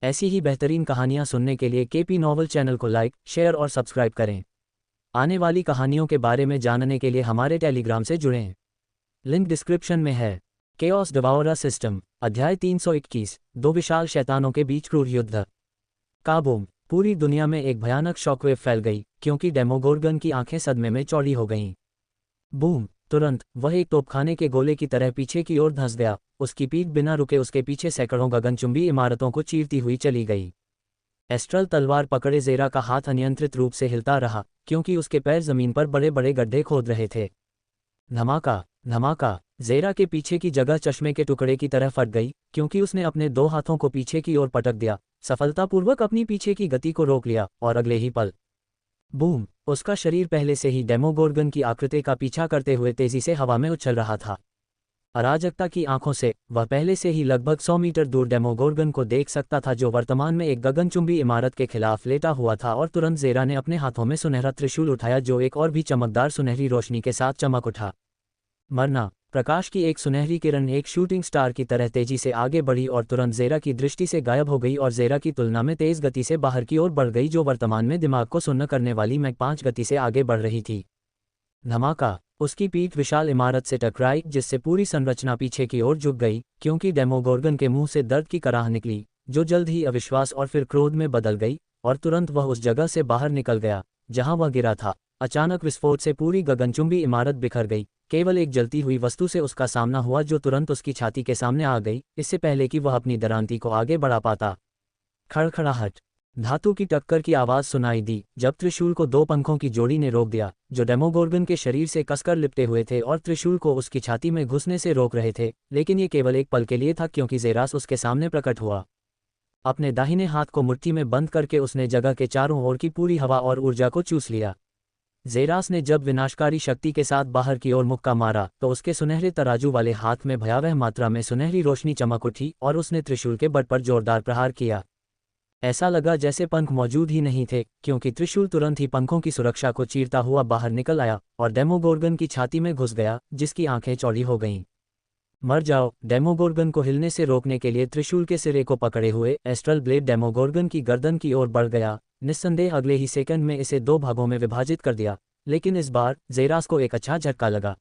ऐसी ही बेहतरीन कहानियाँ सुनने के लिए केपी नॉवल चैनल को लाइक, शेयर और सब्सक्राइब करें। आने वाली कहानियों के बारे में जानने के लिए हमारे टेलीग्राम से जुड़ें। लिंक डिस्क्रिप्शन में है। केओस डिवाउरर सिस्टम, अध्याय 321, दो विशाल शैतानों के बीच क्रूर युद्ध। काबूम! पूरी दुनिया में एक भयानक शॉकवेव फैल गई, क्योंकि डेमोगोर्गन की आंखें सदमे में चौड़ी हो गईं। बूम! तुरंत वह एक तोपखाने के गोले की तरह पीछे की ओर धंस गया। उसकी पीठ बिना रुके उसके पीछे सैकड़ों गगनचुंबी इमारतों को चीरती हुई चली गई। एस्ट्रल तलवार पकड़े ज़ेरा का हाथ अनियंत्रित रूप से हिलता रहा, क्योंकि उसके पैर जमीन पर बड़े बड़े गड्ढे खोद रहे थे। धमाका! धमाका! ज़ेरा के पीछे की जगह चश्मे के टुकड़े की तरह फट गई, क्योंकि उसने अपने दो हाथों को पीछे की ओर पटक दिया, सफलतापूर्वक अपनी पीछे की गति को रोक लिया, और अगले ही पल बूम! उसका शरीर पहले से ही डेमोगोर्गन की आकृति का पीछा करते हुए तेजी से हवा में उछल रहा था। अराजकता की आंखों से वह पहले से ही लगभग 100 मीटर दूर डेमोगोर्गन को देख सकता था, जो वर्तमान में एक गगनचुंबी इमारत के खिलाफ लेटा हुआ था। और तुरंत ज़ेरा ने अपने हाथों में सुनहरा त्रिशूल उठाया, जो एक और भी चमकदार सुनहरी रोशनी के साथ चमक उठा। मरना! प्रकाश की एक सुनहरी किरण एक शूटिंग स्टार की तरह तेजी से आगे बढ़ी और तुरंत ज़ेरा की दृष्टि से गायब हो गई और ज़ेरा की तुलना में तेज़ गति से बाहर की ओर बढ़ गई, जो वर्तमान में दिमाग को सुन्न करने वाली मैक 5 गति से आगे बढ़ रही थी। धमाका! उसकी पीठ विशाल इमारत से टकराई, जिससे पूरी संरचना पीछे की ओर झुक गई, क्योंकि डेमोगोर्गन के मुंह से दर्द की कराह निकली, जो जल्द ही अविश्वास और फिर क्रोध में बदल गई, और तुरंत वह उस जगह से बाहर निकल गया जहां वह गिरा था। अचानक विस्फोट से पूरी गगनचुंबी इमारत बिखर गई। केवल एक जलती हुई वस्तु से उसका सामना हुआ, जो तुरंत उसकी छाती के सामने आ गई, इससे पहले कि वह अपनी दरांती को आगे बढ़ा पाता। खड़खड़ाहट! धातु की टक्कर की आवाज़ सुनाई दी, जब त्रिशूल को दो पंखों की जोड़ी ने रोक दिया, जो डेमोगोर्गन के शरीर से कसकर लिपटे हुए थे और त्रिशूल को उसकी छाती में घुसने से रोक रहे थे। लेकिन ये केवल एक पल के लिए था, क्योंकि ज़ेरास उसके सामने प्रकट हुआ। अपने दाहिने हाथ को मुट्ठी में बंद करके उसने जगह के चारों ओर की पूरी हवा और ऊर्जा को चूस लिया। ज़ेरास ने जब विनाशकारी शक्ति के साथ बाहर की ओर मुक्का मारा, तो उसके सुनहरे तराजू वाले हाथ में भयावह मात्रा में सुनहरी रोशनी चमक उठी और उसने त्रिशूल के बट पर जोरदार प्रहार किया। ऐसा लगा जैसे पंख मौजूद ही नहीं थे, क्योंकि त्रिशूल तुरंत ही पंखों की सुरक्षा को चीरता हुआ बाहर निकल आया और डेमोगोर्गन की छाती में घुस गया, जिसकी आंखें चौड़ी हो गईं। मर जाओ! डेमोगोर्गन को हिलने से रोकने के लिए त्रिशूल के सिरे को पकड़े हुए एस्ट्रल ब्लेड डेमोगोर्गन की गर्दन की ओर बढ़ गया। निस्संदेह अगले ही सेकंड में इसे दो भागों में विभाजित कर दिया, लेकिन इस बार ज़ेरास को एक अच्छा झटका लगा।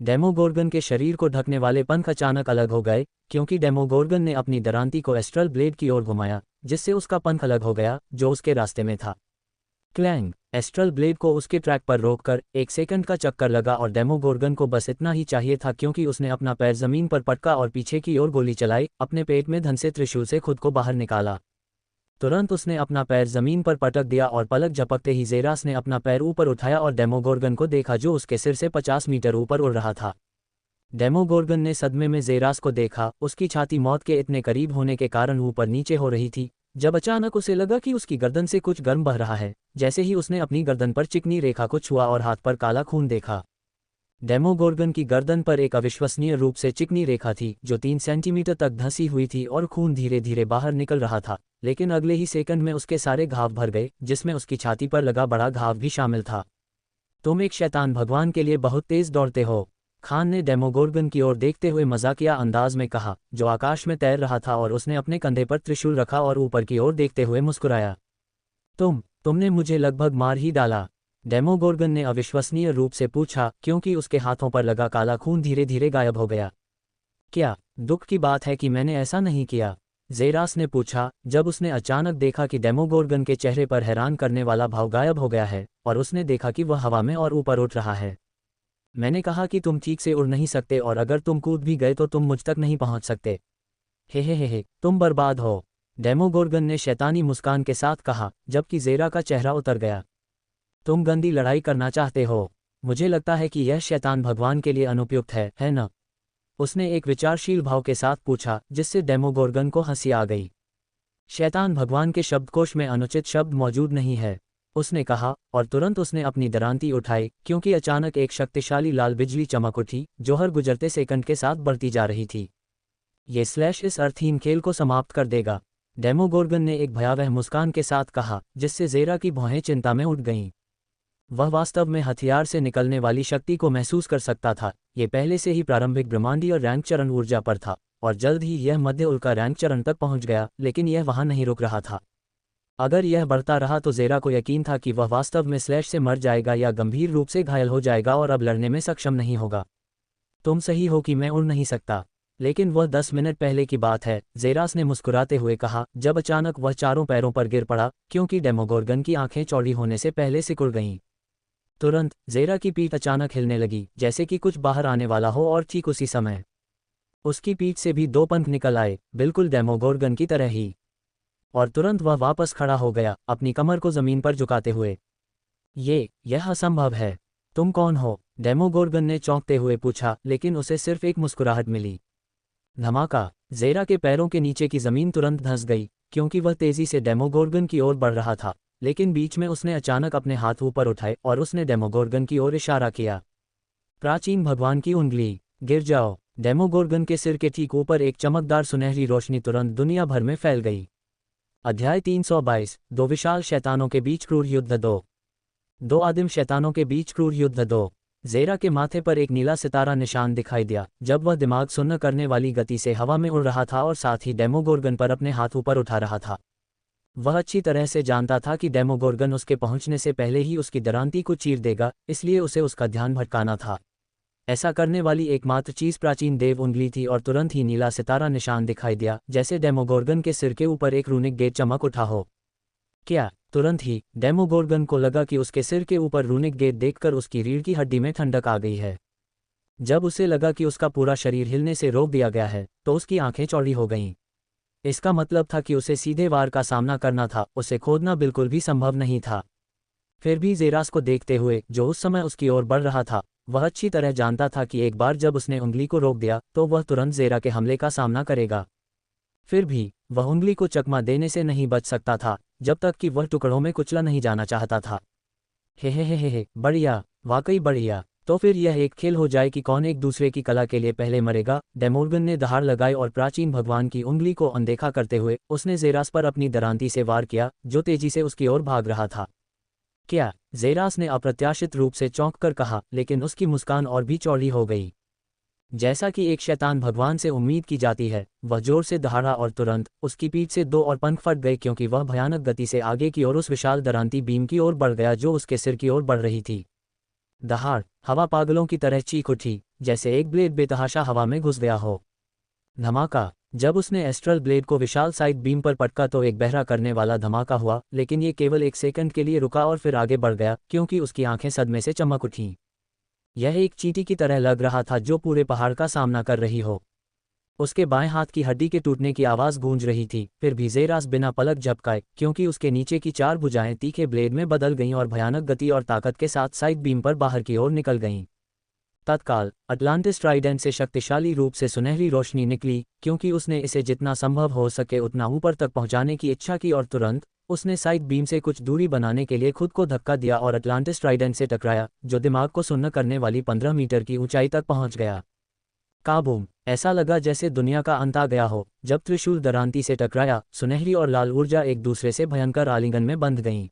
डेमोगोर्गन के शरीर को ढकने वाले पंख अचानक अलग हो गए, क्योंकि डेमोगोर्गन ने अपनी दरांती को एस्ट्रल ब्लेड की ओर घुमाया, जिससे उसका पंख अलग हो गया, जो उसके रास्ते में था। क्लैंग! एस्ट्रल ब्लेड को उसके ट्रैक पर रोककर 1 सेकंड का चक्कर लगा और डेमोगोर्गन को बस इतना ही चाहिए था, क्योंकि उसने अपना पैर जमीन पर पटका और पीछे की ओर गोली चलाई, अपने पेट में धंसे त्रिशूल से खुद को बाहर निकाला। तुरंत उसने अपना पैर जमीन पर पटक दिया और पलक झपकते ही ज़ेरास ने अपना पैर ऊपर उठाया और डेमोगोर्गन को देखा, जो उसके सिर से 50 मीटर ऊपर उड़ रहा था। डेमोगोर्गन ने सदमे में ज़ेरास को देखा। उसकी छाती मौत के इतने करीब होने के कारण ऊपर नीचे हो रही थी, जब अचानक उसे लगा कि उसकी गर्दन से कुछ गर्म बह रहा है। जैसे ही उसने अपनी गर्दन पर चिकनी रेखा को छुआ और हाथ पर काला खून देखा। डेमोगोर्गन की गर्दन पर एक अविश्वसनीय रूप से चिकनी रेखा थी, जो 3 सेंटीमीटर तक धंसी हुई थी और खून धीरे धीरे बाहर निकल रहा था। लेकिन अगले ही सेकंड में उसके सारे घाव भर गए, जिसमें उसकी छाती पर लगा बड़ा घाव भी शामिल था। तुम एक शैतान भगवान के लिए बहुत तेज दौड़ते हो, खान ने डेमोगोर्गन की ओर देखते हुए मजाकिया अंदाज में कहा, जो आकाश में तैर रहा था, और उसने अपने कंधे पर त्रिशूल रखा और ऊपर की ओर देखते हुए मुस्कुराया। तुमने मुझे लगभग मार ही डाला, डेमोगोर्गन ने अविश्वसनीय रूप से पूछा, क्योंकि उसके हाथों पर लगा काला खून धीरे धीरे गायब हो गया। क्या दुख की बात है कि मैंने ऐसा नहीं किया, ज़ेरास ने पूछा, जब उसने अचानक देखा कि डेमोगोर्गन के चेहरे पर हैरान करने वाला भाव गायब हो गया है और उसने देखा कि वह हवा में और ऊपर उठ रहा है। मैंने कहा कि तुम ठीक से उड़ नहीं सकते, और अगर तुम कूद भी गए तो तुम मुझ तक नहीं पहुंच सकते। हे, तुम बर्बाद हो, डेमोगोर्गन ने शैतानी मुस्कान के साथ कहा, जबकि ज़ेरा का चेहरा उतर गया। तुम गंदी लड़ाई करना चाहते हो, मुझे लगता है कि यह शैतान भगवान के लिए अनुपयुक्त है न? उसने एक विचारशील भाव के साथ पूछा, जिससे डेमोगोर्गन को हंसी आ गई। शैतान भगवान के शब्दकोश में अनुचित शब्द मौजूद नहीं है, उसने कहा, और तुरंत उसने अपनी दरांती उठाई, क्योंकि अचानक एक शक्तिशाली लाल बिजली चमक उठी, जो हर गुजरते सेकंड के साथ बढ़ती जा रही थी। ये स्लैश इस अर्थहीन खेल को समाप्त कर देगा, डेमोगोर्गन ने एक भयावह मुस्कान के साथ कहा, जिससे ज़ेरा की भौहें चिंता में उठ गईं। वह वास्तव में हथियार से निकलने वाली शक्ति को महसूस कर सकता था। ये पहले से ही प्रारंभिक ब्रह्मांडीय रैंक चरण ऊर्जा पर था, और जल्द ही यह मध्य उल्का रैंक चरण तक पहुंच गया, लेकिन यह वहां नहीं रुक रहा था। अगर यह बढ़ता रहा तो ज़ेरा को यकीन था कि वह वास्तव में स्लैश से मर जाएगा या गंभीर रूप से घायल हो जाएगा और अब लड़ने में सक्षम नहीं होगा। तुम सही हो कि मैं उड़ नहीं सकता, लेकिन वह 10 मिनट पहले की बात है, ज़ेरास ने मुस्कुराते हुए कहा, जब अचानक वह चारों पैरों पर गिर पड़ा, क्योंकि डेमोगोर्गन की आंखें चौड़ी होने से पहले सिकुड़ गईं। तुरंत ज़ेरा की पीठ अचानक हिलने लगी, जैसे कि कुछ बाहर आने वाला हो, और ठीक उसी समय उसकी पीठ से भी 2 पंख निकल आए, बिल्कुल डेमोगोर्गन की तरह ही। और तुरंत वह वापस खड़ा हो गया, अपनी कमर को जमीन पर झुकाते हुए। यह असंभव है। तुम कौन हो? डेमोगोर्गन ने चौंकते हुए पूछा, लेकिन उसे सिर्फ एक मुस्कुराहट मिली। धमाका! ज़ेरा के पैरों के नीचे की जमीन तुरंत धंस गई, क्योंकि वह तेजी से डेमोगोर्गन की ओर बढ़ रहा था, लेकिन बीच में उसने अचानक अपने हाथ ऊपर उठाए और उसने डेमोगोर्गन की ओर इशारा किया। प्राचीन भगवान की उंगली, गिर जाओ। डेमोगोर्गन के सिर के ठीक ऊपर एक चमकदार सुनहरी रोशनी तुरंत दुनिया भर में फैल गई। अध्याय 322, 2 विशाल शैतानों के बीच क्रूर युद्ध। 2 आदिम शैतानों के बीच क्रूर युद्ध। 2 ज़ेरा के माथे पर एक नीला सितारा निशान दिखाई दिया, जब वह दिमाग सुन्न करने वाली गति से हवा में उड़ रहा था और साथ ही डेमोगोर्गन पर अपने हाथ ऊपर उठा रहा था। वह अच्छी तरह से जानता था कि डेमोगोर्गन उसके पहुंचने से पहले ही उसकी दरांती को चीर देगा, इसलिए उसे उसका ध्यान भटकाना था। ऐसा करने वाली एकमात्र चीज़ प्राचीन देव उंगली थी, और तुरंत ही नीला सितारा निशान दिखाई दिया, जैसे डेमोगोर्गन के सिर के ऊपर एक रूनिक गेट चमक उठा हो। क्या? तुरंत ही डेमोगोर्गन को लगा कि उसके सिर के ऊपर रूनिक गेट देखकर उसकी रीढ़ की हड्डी में ठंडक आ गई है। जब उसे लगा कि उसका पूरा शरीर हिलने से रोक दिया गया है, तो उसकी आंखें चौड़ी हो गईं। इसका मतलब था कि उसे सीधे वार का सामना करना था, उसे खोदना बिल्कुल भी संभव नहीं था। फिर भी ज़ेरास को देखते हुए, जो उस समय उसकी ओर बढ़ रहा था, वह अच्छी तरह जानता था कि एक बार जब उसने उंगली को रोक दिया, तो वह तुरंत ज़ेरा के हमले का सामना करेगा। फिर भी वह उंगली को चकमा देने से नहीं बच सकता था, जब तक कि वह टुकड़ों में कुचला नहीं जाना चाहता था। हे, बढ़िया, वाकई बढ़िया। तो फिर यह एक खेल हो जाए कि कौन एक दूसरे की कला के लिए पहले मरेगा। डेमोर्गन ने दहाड़ लगाई और प्राचीन भगवान की उंगली को अनदेखा करते हुए उसने ज़ेरास पर अपनी दरांती से वार किया, जो तेजी से उसकी ओर भाग रहा था। क्या? ज़ेरास ने अप्रत्याशित रूप से चौंक कर कहा, लेकिन उसकी मुस्कान और भी चौड़ी हो गई। जैसा कि एक शैतान भगवान से उम्मीद की जाती है, वह जोर से दहाड़ा और तुरंत उसकी पीठ से 2 और पंख फट गए, क्योंकि वह भयानक गति से आगे की ओर उस विशाल दरांती बीम की ओर बढ़ गया जो उसके सिर की ओर बढ़ रही थी। दहाड़! हवा पागलों की तरह चीख उठी, जैसे एक ब्लेड बेतहाशा हवा में घुस गया हो। धमाका! जब उसने एस्ट्रल ब्लेड को विशाल साइड बीम पर पटका तो एक बहरा करने वाला धमाका हुआ, लेकिन ये केवल 1 सेकंड के लिए रुका और फिर आगे बढ़ गया, क्योंकि उसकी आंखें सदमे से चमक उठीं। यह एक चींटी की तरह लग रहा था जो पूरे पहाड़ का सामना कर रही हो। उसके बाएं हाथ की हड्डी के टूटने की आवाज़ गूंज रही थी, फिर भी ज़ेरास बिना पलक झपकाए, क्योंकि उसके नीचे की 4 भुजाएं तीखे ब्लेड में बदल गईं और भयानक गति और ताकत के साथ साइड बीम पर बाहर की ओर निकल गईं। तत्काल अटलांटिस ट्राइडेंट से शक्तिशाली रूप से सुनहरी रोशनी निकली, क्योंकि उसने इसे जितना संभव हो सके उतना ऊपर तक पहुंचाने की इच्छा की, और तुरंत उसने साइड बीम से कुछ दूरी बनाने के लिए खुद को धक्का दिया और अटलांटिस ट्राइडेंट से टकराया, जो दिमाग को सुन्न करने वाली 15 मीटर की ऊंचाई तक पहुंच गया। काबूम! ऐसा लगा जैसे दुनिया का अंत आ गया हो। जब त्रिशूल दरांती से टकराया, सुनहरी और लाल ऊर्जा एक दूसरे से भयंकर आलिंगन में बंध गईं।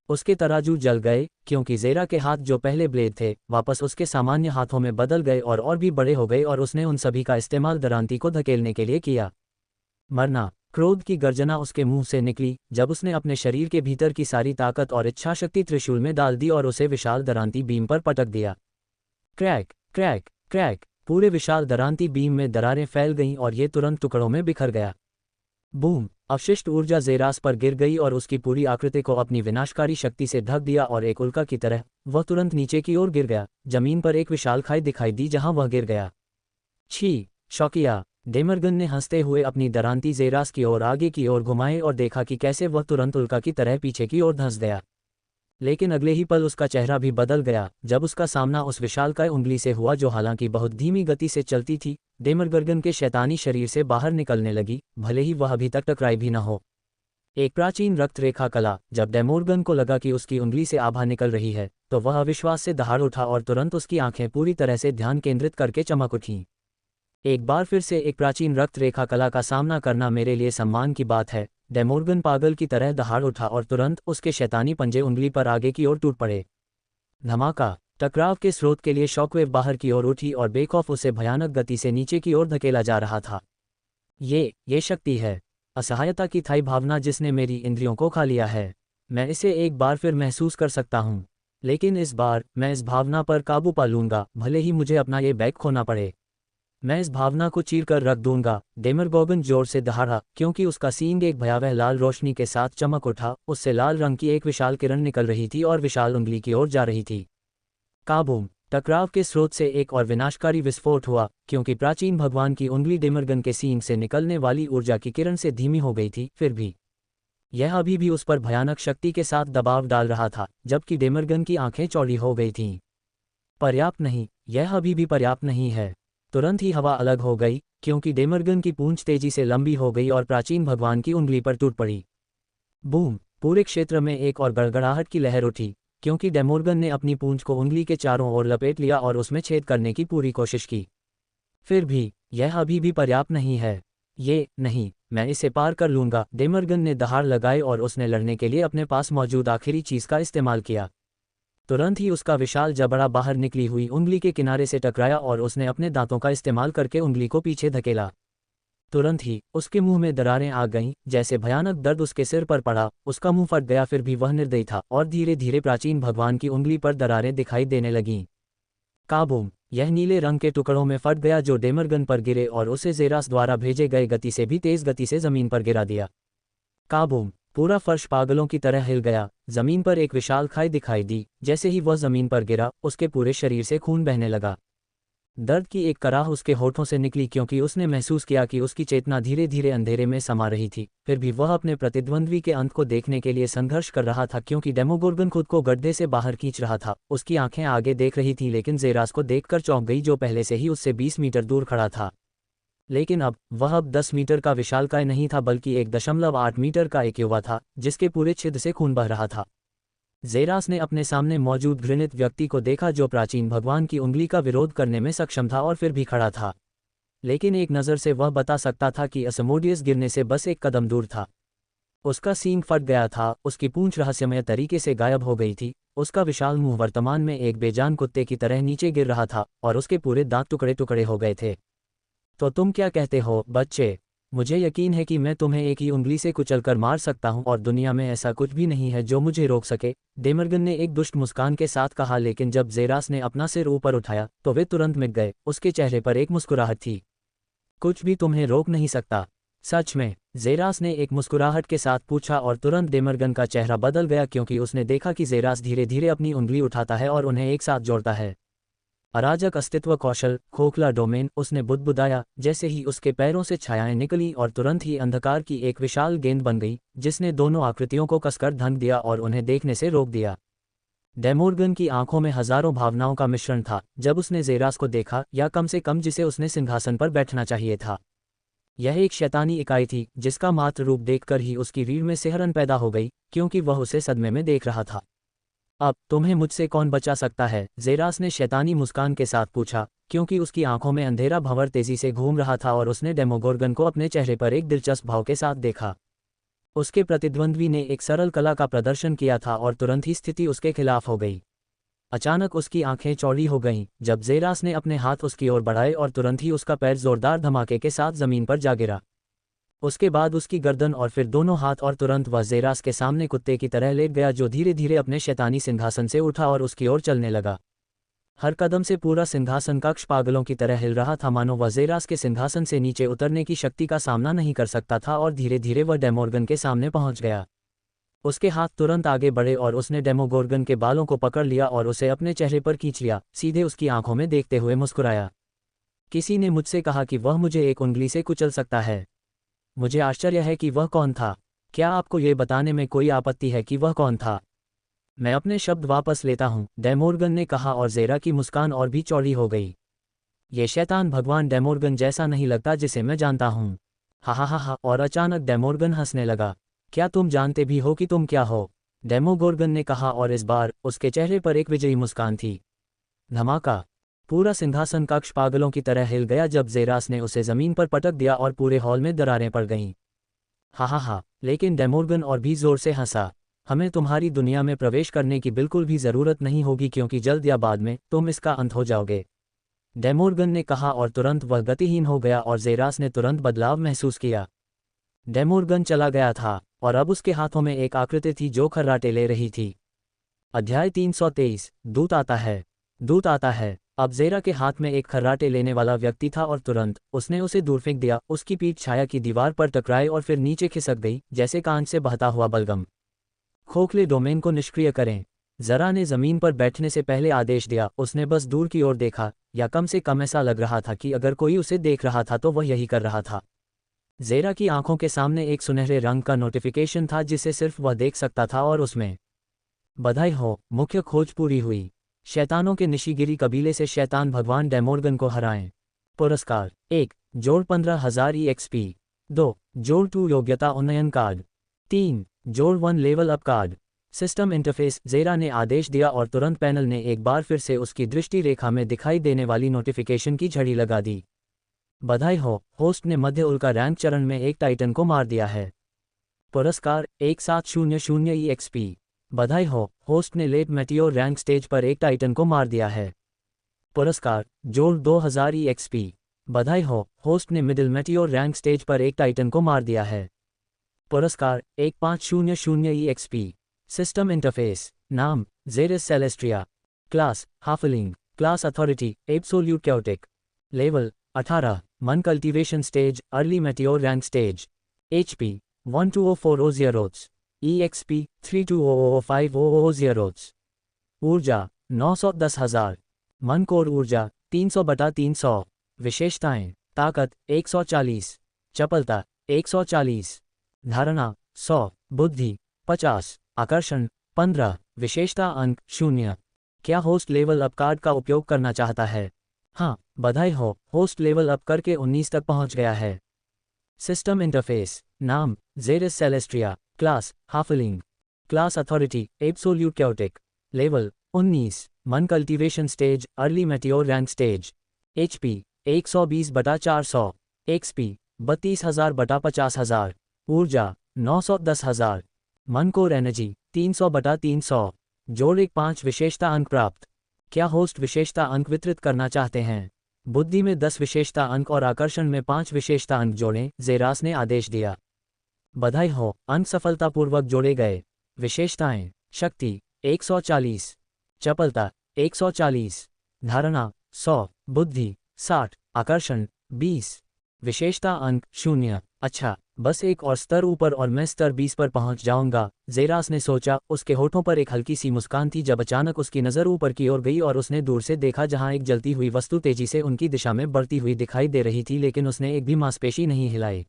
उसके तराजू जल गए, क्योंकि ज़ेरा के हाथ जो पहले ब्लेड थे, वापस उसके सामान्य हाथों में बदल गए और भी बड़े हो गए, और उसने उन सभी का इस्तेमाल दरांती को धकेलने के लिए किया। मरना! क्रोध की गर्जना उसके मुंह से निकली, जब उसने अपने शरीर के भीतर की सारी ताकत और इच्छाशक्ति त्रिशूल में डाल दी और उसे विशाल दरांती बीम पर पटक दिया। Crack crack crack! पूरे विशाल दरांती बीम में दरारें फैल गईं और ये तुरंत टुकड़ों में बिखर गया। बूम! अवशिष्ट ऊर्जा ज़ेरास पर गिर गई और उसकी पूरी आकृति को अपनी विनाशकारी शक्ति से ढक दिया, और एक उल्का की तरह वह तुरंत नीचे की ओर गिर गया। जमीन पर एक विशाल खाई दिखाई दी जहां वह गिर गया। छी! शौकिया! डेमर्गन ने हंसते हुए अपनी दरांती ज़ेरास की ओर आगे की ओर घुमाए और देखा कि कैसे वह तुरंत उल्का की तरह पीछे की ओर धंस गया। लेकिन अगले ही पल उसका चेहरा भी बदल गया, जब उसका सामना उस विशालकाय उंगली से हुआ जो हालांकि बहुत धीमी गति से चलती थी, डेमर्गन के शैतानी शरीर से बाहर निकलने लगी, भले ही वह अभी तक टकराई भी न हो। एक प्राचीन रक्त रेखा कला! जब डेमोर्गन को लगा कि उसकी उंगली से आभा निकल रही है, तो वह अविश्वास से दहाड़ उठा और तुरंत उसकी आंखें पूरी तरह से ध्यान केंद्रित करके चमक उठीं। एक बार फिर से एक प्राचीन रक्त रेखा कला का सामना करना मेरे लिए सम्मान की बात है। डेमोर्गन पागल की तरह दहाड़ उठा और तुरंत उसके शैतानी पंजे उंगली पर आगे की ओर टूट पड़े। धमाका! टकराव के स्रोत के लिए शॉकवेव बाहर की ओर उठी और बेखौफ उसे भयानक गति से नीचे की ओर धकेला जा रहा था। ये शक्ति है। असहायता की थाई भावना जिसने मेरी इंद्रियों को खा लिया है। मैं इसे एक बार फिर महसूस कर सकता हूँ। लेकिन इस बार मैं इस भावना पर काबू पा लूंगा, भले ही मुझे अपना ये बैग खोना पड़े। मैं इस भावना को चीर कर रख दूंगा। डेमोगोर्गन जोर से दहाड़ा, क्योंकि उसका सींग एक भयावह लाल रोशनी के साथ चमक उठा। उससे लाल रंग की एक विशाल किरण निकल रही थी और विशाल उंगली की ओर जा रही थी। काबूम! टकराव के स्रोत से एक और विनाशकारी विस्फोट हुआ, क्योंकि प्राचीन भगवान की उंगली डेमोगोर्गन के सींग से निकलने वाली ऊर्जा की किरण से धीमी हो गई थी। फिर भी यह अभी भी उस पर भयानक शक्ति के साथ दबाव डाल रहा था, जबकि डेमोगोर्गन की आंखें चौड़ी हो गई थीं। पर्याप्त नहीं, यह अभी भी पर्याप्त नहीं है। तुरंत ही हवा अलग हो गई, क्योंकि डेमोगोर्गन की पूंछ तेजी से लंबी हो गई और प्राचीन भगवान की उंगली पर टूट पड़ी। बूम! पूरे क्षेत्र में एक और गड़गड़ाहट की लहर उठी, क्योंकि डेमोगोर्गन ने अपनी पूंछ को उंगली के चारों ओर लपेट लिया और उसमें छेद करने की पूरी कोशिश की। फिर भी यह अभी भी पर्याप्त नहीं है। ये नहीं, मैं इसे पार कर लूंगा। डेमोगोर्गन ने दहाड़ लगाई और उसने लड़ने के लिए अपने पास मौजूद आखिरी चीज का इस्तेमाल किया। तुरंत ही उसका विशाल जबड़ा बाहर निकली हुई उंगली के किनारे से टकराया और उसने अपने दांतों का इस्तेमाल करके उंगली को पीछे धकेला। तुरंत ही उसके मुंह में दरारें आ गईं, जैसे भयानक दर्द उसके सिर पर पड़ा। उसका मुंह फट गया, फिर भी वह निर्दयी था और धीरे धीरे प्राचीन भगवान की उंगली पर दरारें दिखाई देने लगीं। काबूम! यह नीले रंग के टुकड़ों में फट गया जो डेमोगोर्गन पर गिरे और उसे ज़ेरास द्वारा भेजे गए गति से भी तेज गति से जमीन पर गिरा दिया। काबूम! पूरा फर्श पागलों की तरह हिल गया। जमीन पर एक विशाल खाई दिखाई दी। जैसे ही वह जमीन पर गिरा, उसके पूरे शरीर से खून बहने लगा। दर्द की एक कराह उसके होठों से निकली, क्योंकि उसने महसूस किया कि उसकी चेतना धीरे धीरे अंधेरे में समा रही थी। फिर भी वह अपने प्रतिद्वंद्वी के अंत को देखने के लिए संघर्ष कर रहा था, क्योंकि डेमोगोर्गन खुद को गड्ढे से बाहर खींच रहा था। उसकी आंखें आगे देख रही थीं, लेकिन ज़ेरास को देखकर चौंक गई, जो पहले से ही उससे 20 मीटर दूर खड़ा था। लेकिन अब वह 10 मीटर का विशालकाय नहीं था, बल्कि 1.8 मीटर का एक युवा था, जिसके पूरे छिद्र से खून बह रहा था। ज़ेरास ने अपने सामने मौजूद घृणित व्यक्ति को देखा, जो प्राचीन भगवान की उंगली का विरोध करने में सक्षम था और फिर भी खड़ा था। लेकिन एक नज़र से वह बता सकता था कि असमोडियस गिरने से बस एक कदम दूर था। उसका सींग फट गया था, उसकी पूंछ रहस्यमय तरीके से गायब हो गई थी। उसका विशाल मुंह वर्तमान में एक बेजान कुत्ते की तरह नीचे गिर रहा था और उसके पूरे दांत टुकड़े टुकड़े हो गए थे। तो तुम क्या कहते हो, बच्चे? मुझे यकीन है कि मैं तुम्हें एक ही उंगली से कुचलकर मार सकता हूं और दुनिया में ऐसा कुछ भी नहीं है जो मुझे रोक सके। डेमोगोर्गन ने एक दुष्ट मुस्कान के साथ कहा, लेकिन जब ज़ेरास ने अपना सिर ऊपर उठाया तो वे तुरंत मिट गए। उसके चेहरे पर एक मुस्कुराहट थी। कुछ भी तुम्हें रोक नहीं सकता। सच में? ज़ेरास ने एक मुस्कुराहट के साथ पूछा और तुरंत डेमोगोर्गन का चेहरा बदल गया, क्योंकि उसने देखा कि ज़ेरास धीरे धीरे अपनी उंगली उठाता है और उन्हें एक साथ जोड़ता है। अराजक अस्तित्व कौशल, खोखला डोमेन, उसने बुदबुदाया। जैसे ही उसके पैरों से छायाएं निकली और तुरंत ही अंधकार की एक विशाल गेंद बन गई, जिसने दोनों आकृतियों को कसकर ढक दिया और उन्हें देखने से रोक दिया। डेमोगोर्गन की आंखों में हजारों भावनाओं का मिश्रण था जब उसने ज़ेरास को देखा, या कम से कम जिसे उसने सिंहासन पर बैठना चाहिए था। यह एक शैतानी इकाई थी, जिसका मात्र रूप देखकर ही उसकी रीढ़ में सिहरन पैदा हो गई, क्योंकि वह उसे सदमे में देख रहा था। अब तुम्हें मुझसे कौन बचा सकता है? ज़ेरास ने शैतानी मुस्कान के साथ पूछा, क्योंकि उसकी आंखों में अंधेरा भंवर तेजी से घूम रहा था और उसने डेमोगोर्गन को अपने चेहरे पर एक दिलचस्प भाव के साथ देखा। उसके प्रतिद्वंद्वी ने एक सरल कला का प्रदर्शन किया था और तुरंत ही स्थिति उसके खिलाफ हो गई। अचानक उसकी आंखें चौड़ी हो गईं जब ज़ेरास ने अपने हाथ उसकी ओर बढ़ाए और तुरंत ही उसका पैर जोरदार धमाके के साथ जमीन पर जा गिरा। उसके बाद उसकी गर्दन और फिर दोनों हाथ, और तुरंत वह ज़ेरास के सामने कुत्ते की तरह लेट गया, जो धीरे धीरे अपने शैतानी सिंहासन से उठा और उसकी ओर चलने लगा। हर कदम से पूरा सिंहासन कक्ष पागलों की तरह हिल रहा था, मानो वह ज़ेरास के सिंहासन से नीचे उतरने की शक्ति का सामना नहीं कर सकता था। और धीरे धीरे वह डेमोगोर्गन के सामने पहुंच गया। उसके हाथ तुरंत आगे बढ़े और उसने डेमोगोर्गन के बालों को पकड़ लिया और उसे अपने चेहरे पर खींच लिया, सीधे उसकी आंखों में देखते हुए मुस्कुराया। किसी ने मुझसे कहा कि वह मुझे एक उंगली से कुचल सकता है। मुझे आश्चर्य है कि वह कौन था। क्या आपको ये बताने में कोई आपत्ति है कि वह कौन था? मैं अपने शब्द वापस लेता हूँ, डेमोगोर्गन ने कहा, और ज़ेरा की मुस्कान और भी चौड़ी हो गई। ये शैतान भगवान डेमोगोर्गन जैसा नहीं लगता जिसे मैं जानता हूँ। हा हा हा हा। और अचानक डेमोगोर्गन हंसने लगा। क्या तुम जानते भी हो कि तुम क्या हो? डेमोगोर्गन ने कहा, और इस बार उसके चेहरे पर एक विजयी मुस्कान थी। धमाका! पूरा सिंहासन कक्ष पागलों की तरह हिल गया जब ज़ेरास ने उसे जमीन पर पटक दिया और पूरे हॉल में दरारें पड़ गईं। हा हा हा। लेकिन डेमोगोर्गन और भी जोर से हंसा। हमें तुम्हारी दुनिया में प्रवेश करने की बिल्कुल भी ज़रूरत नहीं होगी, क्योंकि जल्द या बाद में तुम इसका अंत हो जाओगे। डेमोर्गन ने कहा और तुरंत वह गतिहीन हो गया और जेरास ने तुरंत बदलाव महसूस किया। डेमोर्गन चला गया था और अब उसके हाथों में एक आकृति थी जो खर्राटे ले रही थी। अध्याय 323 दूत आता है। दूत आता है। अब जेरा के हाथ में एक खर्राटे लेने वाला व्यक्ति था और तुरंत उसने उसे दूर फेंक दिया। उसकी पीठ छाया की दीवार पर टकराई और फिर नीचे खिसक गई जैसे कांच से बहता हुआ बलगम। खोखले डोमेन को निष्क्रिय करें। जरा ने जमीन पर बैठने से पहले आदेश दिया। उसने बस दूर की ओर देखा, या कम से कम ऐसा लग रहा था कि अगर कोई उसे देख रहा था तो वह यही कर रहा था। जेरा की आंखों के सामने एक सुनहरे रंग का नोटिफिकेशन था जिसे सिर्फ वह देख सकता था और उसमें बधाई हो, मुख्य खोज पूरी हुई। शैतानों के निशिगिरी कबीले से शैतान भगवान डेमोर्गन को हराएं। पुरस्कार 1 जोड़ 15,000 EXP। 2 जोड़ 2 योग्यता उन्नयन कार्ड। 3 जोड़ 1 level up card. System interface. जेरा ने आदेश दिया और तुरंत पैनल ने एक बार फिर से उसकी दृष्टि रेखा में दिखाई देने वाली नोटिफिकेशन की झड़ी लगा दी। बधाई हो, होस्ट ने मध्य उल्का रैंक चरण में एक टाइटन को मार दिया है। पुरस्कार 1700 EXP। बधाई हो, होस्ट ने लेट मेटियोर रैंक स्टेज पर एक टाइटन को मार दिया है। पुरस्कार जोड़ 2000 EXP। बधाई हो, होस्ट ने मिडिल मेटियोर रैंक स्टेज पर एक टाइटन को मार दिया है। पुरस्कार 1500 EXP। System interface. नाम Jeris Celestria. Class halfling. Class authority absolute chaotic. Level 18। मन cultivation stage early meteor rank stage. HP 120400। EXP 32005000। ऊर्जा 910,000। मन कोर ऊर्जा 300/300। विशेषताएं ताकत 140। चपलता 140। धारणा 100। बुद्धि 50। आकर्षण 15। विशेषता अंक 0। क्या होस्ट लेवल अप कार्ड का उपयोग करना चाहता है? हाँ, बधाई हो, होस्ट लेवल अप करके 19 तक पहुंच गया है। System interface. नाम Jeris Celestria. Class halfling. Class authority absolute chaotic. Level 19। मन cultivation stage early meteor rank stage. HP 120/400। XP 32,000/50,000। ऊर्जा 910,000। मन कोर एनर्जी 300/300। जोड़ 5 विशेषता अंक प्राप्त। क्या होस्ट विशेषता अंक वितरित करना चाहते हैं? बुद्धि में 10 विशेषता अंक और आकर्षण में 5 विशेषता अंक जोड़ें, जेरास ने आदेश दिया। बधाई हो, अंक सफलतापूर्वक जोड़े गए। विशेषताएं शक्ति 140। चपलता 140। धारणा 100। बुद्धि 60। आकर्षण 20। विशेषता अंक 0। अच्छा, बस एक और स्तर ऊपर और मैं स्तर 20 पर पहुंच जाऊंगा, जेरास ने सोचा। उसके होठों पर एक हल्की सी मुस्कान थी जब अचानक उसकी नज़र ऊपर की ओर गई और उसने दूर से देखा जहां एक जलती हुई वस्तु तेजी से उनकी दिशा में बढ़ती हुई दिखाई दे रही थी, लेकिन उसने एक भी मांसपेशी नहीं हिलाई।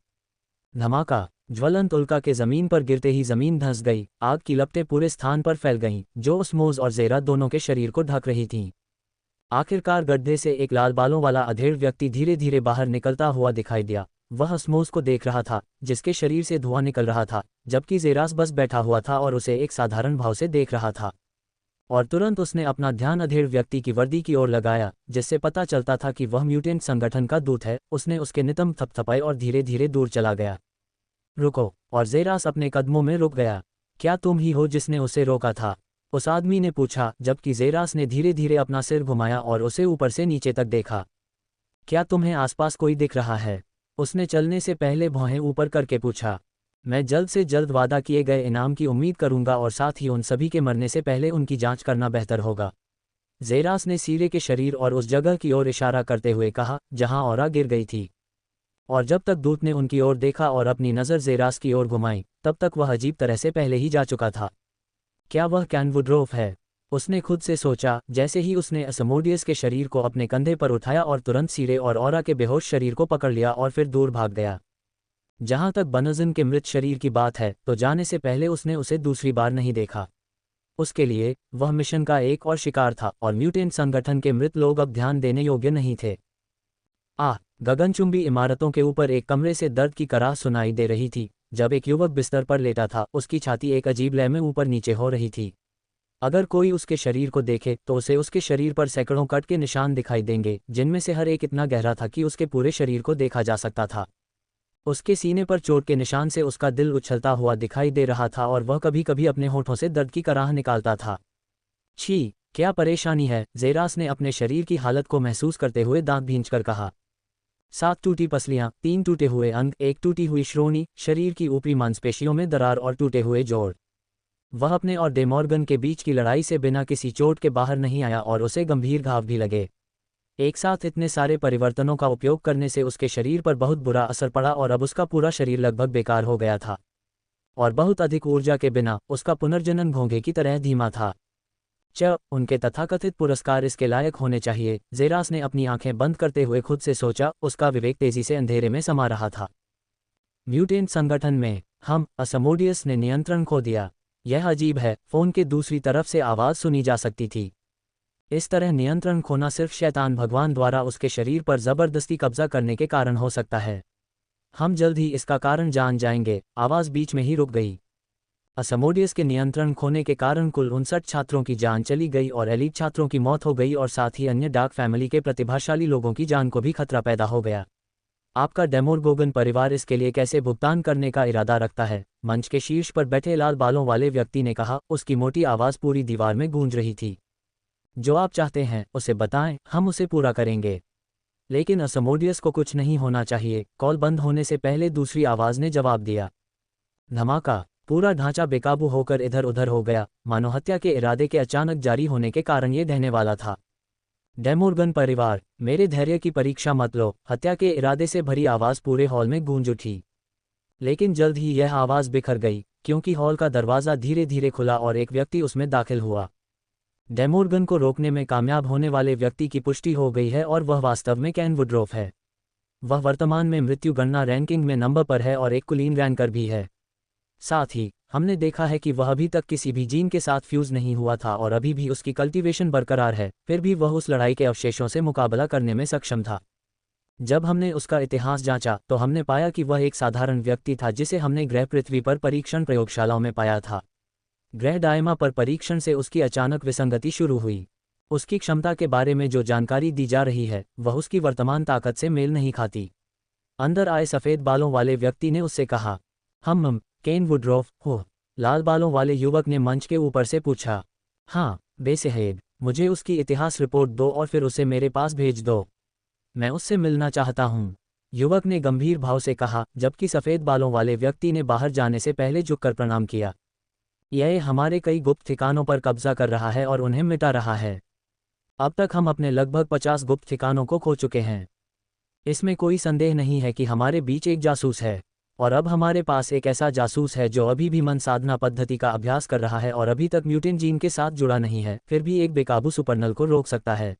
धमाका। ज्वलंत उल्का के जमीन पर गिरते ही जमीन धंस गई। आग की लपटें पूरे स्थान पर फैल गईं, जो ओस्मोस और जेरा दोनों के शरीर को ढक रही थीं। आखिरकार गड्ढे से एक लाल बालों वाला अधेड़ व्यक्ति धीरे धीरे बाहर निकलता हुआ दिखाई दिया। वह ओस्मोस को देख रहा था, जिसके शरीर से धुआं निकल रहा था, जबकि जेरास बस बैठा हुआ था और उसे एक साधारण भाव से देख रहा था। और तुरंत उसने अपना ध्यान अधेड़ व्यक्ति की वर्दी की ओर लगाया, जिससे पता चलता था कि वह म्यूटेंट संगठन का दूत है। उसने उसके नितंब थपथपाए और धीरे धीरे दूर चला गया। रुको, और जेरास अपने कदमों में रुक गया। क्या तुम ही हो जिसने उसे रोका था? उस आदमी ने पूछा, जबकि जेरास ने धीरे धीरे अपना सिर घुमाया और उसे ऊपर से नीचे तक देखा। क्या तुम्हें आसपास कोई दिख रहा है? उसने चलने से पहले भौहें ऊपर करके पूछा। मैं जल्द से जल्द वादा किए गए इनाम की उम्मीद करूंगा और साथ ही उन सभी के मरने से पहले उनकी जांच करना बेहतर होगा। जेरास ने सीरे के शरीर और उस जगह की ओर इशारा करते हुए कहा जहां औरा गिर गई थी। और जब तक दूत ने उनकी ओर देखा और अपनी नज़र जेरास की ओर घुमाई, तब तक वह अजीब तरह से पहले ही जा चुका था। क्या वह कैन वुडरोफ है? उसने खुद से सोचा। जैसे ही उसने असमोडियस के शरीर को अपने कंधे पर उठाया और तुरंत सीरे और औरा के बेहोश शरीर को पकड़ लिया और फिर दूर भाग गया। जहां तक बनजन के मृत शरीर की बात है, तो जाने से पहले उसने उसे दूसरी बार नहीं देखा। उसके लिए वह मिशन का एक और शिकार था और म्यूटेंट संगठन के मृत लोग अब ध्यान देने योग्य नहीं थे। गगनचुंबी इमारतों के ऊपर एक कमरे से दर्द की कराह सुनाई दे रही थी। जब एक युवक बिस्तर पर लेटा था, उसकी छाती एक अजीब लय में ऊपर नीचे हो रही थी। अगर कोई उसके शरीर को देखे तो उसे उसके शरीर पर सैकड़ों कट के निशान दिखाई देंगे, जिनमें से हर एक इतना गहरा था कि उसके पूरे शरीर को देखा जा सकता था। उसके सीने पर चोट के निशान से उसका दिल उछलता हुआ दिखाई दे रहा था और वह कभी कभी अपने होठों से दर्द की कराह निकालता था। छी, क्या परेशानी है? ज़ेरास ने अपने शरीर की हालत को महसूस करते हुए दांत भींचकर कहा। 7 टूटी पसलियां, 3 टूटे हुए अंग, 1 टूटी हुई श्रोणी, शरीर की ऊपरी मांसपेशियों में दरार और टूटे हुए जोड़। वह अपने और डेमॉर्गन के बीच की लड़ाई से बिना किसी चोट के बाहर नहीं आया और उसे गंभीर घाव भी लगे। एक साथ इतने सारे परिवर्तनों का उपयोग करने से उसके शरीर पर बहुत बुरा असर पड़ा और अब उसका पूरा शरीर लगभग बेकार हो गया था। और बहुत अधिक ऊर्जा के बिना उसका पुनर्जनन घोंघे की तरह धीमा था। उनके तथाकथित पुरस्कार इसके लायक होने चाहिए, ज़ेरास ने अपनी आंखें बंद करते हुए खुद से सोचा। उसका विवेक तेजी से अंधेरे में समा रहा था। म्यूटेंट संगठन में हम असमोडियस ने नियंत्रण खो दिया। यह अजीब है, फ़ोन के दूसरी तरफ से आवाज़ सुनी जा सकती थी। इस तरह नियंत्रण खोना सिर्फ शैतान भगवान द्वारा उसके शरीर पर ज़बरदस्ती कब्जा करने के कारण हो सकता है। हम जल्द ही इसका कारण जान जाएंगे। आवाज़ बीच में ही रुक गई। असमोडियस के नियंत्रण खोने के कारण कुल 59 छात्रों की जान चली गई और एलीट छात्रों की मौत हो गई और साथ ही अन्य डार्क फैमिली के प्रतिभाशाली लोगों की जान को भी खतरा पैदा हो गया। आपका डेमोर्गोगन परिवार इसके लिए कैसे भुगतान करने का इरादा रखता है? मंच के शीर्ष पर बैठे लाल बालों वाले व्यक्ति ने कहा। उसकी मोटी आवाज़ पूरी दीवार में गूंज रही थी। जो आप चाहते हैं उसे बताएं, हम उसे पूरा करेंगे। लेकिन असमोडियस को कुछ नहीं होना चाहिए। कॉल बंद होने से पहले दूसरी आवाज़ ने जवाब दिया। धमाका। पूरा ढांचा बेकाबू होकर इधर उधर हो गया, मानो हत्या के इरादे के अचानक जारी होने के कारण ये ढहने वाला था। डेमोर्गन परिवार, मेरे धैर्य की परीक्षा मत लो। हत्या के इरादे से भरी आवाज़ पूरे हॉल में गूंज उठी। लेकिन जल्द ही यह आवाज़ बिखर गई, क्योंकि हॉल का दरवाज़ा धीरे धीरे खुला और एक व्यक्ति उसमें दाखिल हुआ। डेमोर्गन को रोकने में कामयाब होने वाले व्यक्ति की पुष्टि हो गई है और वह वास्तव में केन वुड्रॉफ है। वह वर्तमान में मृत्यु गणना रैंकिंग में नंबर पर है और एक कुलीन रैंकर भी है। साथ ही हमने देखा है कि वह अभी तक किसी भी जीन के साथ फ्यूज नहीं हुआ था और अभी भी उसकी कल्टीवेशन बरकरार है, फिर भी वह उस लड़ाई के अवशेषों से मुकाबला करने में सक्षम था। जब हमने उसका इतिहास जांचा तो हमने पाया कि वह एक साधारण व्यक्ति था जिसे हमने ग्रह पृथ्वी पर परीक्षण प्रयोगशालाओं में पाया था। ग्रह डायमा पर परीक्षण से उसकी अचानक विसंगति शुरू हुई। उसकी क्षमता के बारे में जो जानकारी दी जा रही है वह उसकी वर्तमान ताकत से मेल नहीं खाती। अंदर आए सफ़ेद बालों वाले व्यक्ति ने उससे कहा। हम केन वुड्रॉफ हो? लाल बालों वाले युवक ने मंच के ऊपर से पूछा। हाँ, बेसहेब, मुझे उसकी इतिहास रिपोर्ट दो और फिर उसे मेरे पास भेज दो। मैं उससे मिलना चाहता हूँ, युवक ने गंभीर भाव से कहा, जबकि सफ़ेद बालों वाले व्यक्ति ने बाहर जाने से पहले झुककर प्रणाम किया। यह हमारे कई गुप्त ठिकानों पर कब्जा कर रहा है और उन्हें मिटा रहा है। अब तक हम अपने लगभग 50 गुप्त ठिकानों को खो चुके हैं। इसमें कोई संदेह नहीं है कि हमारे बीच एक जासूस है, और अब हमारे पास एक ऐसा जासूस है जो अभी भी मन साधना पद्धति का अभ्यास कर रहा है और अभी तक म्यूटेंट जीन के साथ जुड़ा नहीं है, फिर भी एक बेकाबू सुपरनल को रोक सकता है।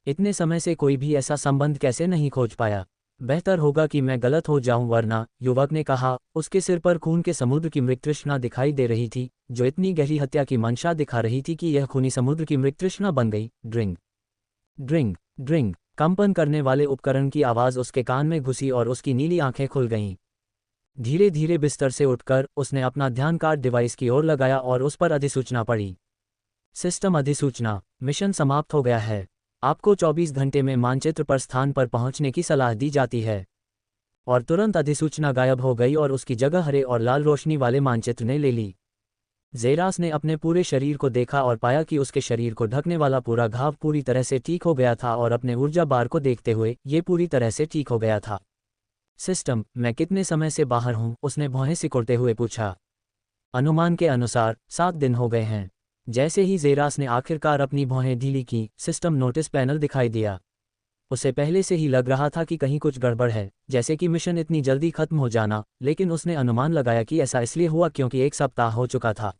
इतने समय से कोई भी ऐसा संबंध कैसे नहीं खोज पाया? बेहतर होगा कि मैं गलत हो जाऊं वरना, युवक ने कहा। उसके सिर पर खून के समुद्र की मृगतृष्णा दिखाई दे रही थी, जो इतनी गहरी हत्या की मंशा दिखा रही थी कि यह खूनी समुद्र की मृगतृष्णा बन गई। ड्रिंग ड्रिंग ड्रिंग। कंपन करने वाले उपकरण की आवाज़ उसके कान में घुसी और उसकी नीली आंखें खुल गईं। धीरे धीरे बिस्तर से उठकर उसने अपना ध्यान कार्ड डिवाइस की ओर लगाया और उस पर अधिसूचना पड़ी। सिस्टम अधिसूचना, मिशन समाप्त हो गया है। आपको 24 घंटे में मानचित्र पर स्थान पर पहुंचने की सलाह दी जाती है। और तुरंत अधिसूचना गायब हो गई और उसकी जगह हरे और लाल रोशनी वाले मानचित्र ने ले ली। ज़ेरास ने अपने पूरे शरीर को देखा और पाया कि उसके शरीर को ढकने वाला पूरा घाव पूरी तरह से ठीक हो गया था और अपने ऊर्जा बार को देखते हुए ये पूरी तरह से ठीक हो गया था। सिस्टम, मैं कितने समय से बाहर हूँ? उसने भौहें सिकुड़ते हुए पूछा। अनुमान के अनुसार 7 दिन हो गए हैं। जैसे ही ज़ेरास ने आखिरकार अपनी भौहें ढीली की, सिस्टम नोटिस पैनल दिखाई दिया। उसे पहले से ही लग रहा था कि कहीं कुछ गड़बड़ है, जैसे कि मिशन इतनी जल्दी खत्म हो जाना, लेकिन उसने अनुमान लगाया कि ऐसा इसलिए हुआ क्योंकि 1 सप्ताह हो चुका था।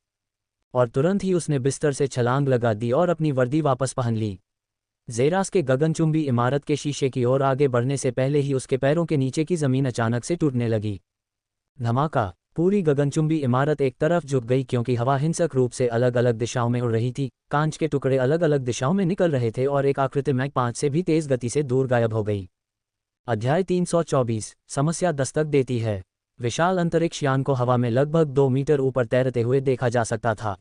और तुरंत ही उसने बिस्तर से छलांग लगा दी और अपनी वर्दी वापस पहन ली। ज़ेरास के गगनचुंबी इमारत के शीशे की ओर आगे बढ़ने से पहले ही उसके पैरों के नीचे की ज़मीन अचानक से टूटने लगी। धमाका। पूरी गगनचुंबी इमारत एक तरफ झुक गई क्योंकि हवा हिंसक रूप से अलग अलग दिशाओं में उड़ रही थी। कांच के टुकड़े अलग अलग दिशाओं में निकल रहे थे और एक आकृति मैक 5 से भी तेज़ गति से दूर गायब हो गई। अध्याय 324, समस्या दस्तक देती है। विशाल अंतरिक्ष यान को हवा में लगभग 2 मीटर ऊपर तैरते हुए देखा जा सकता था।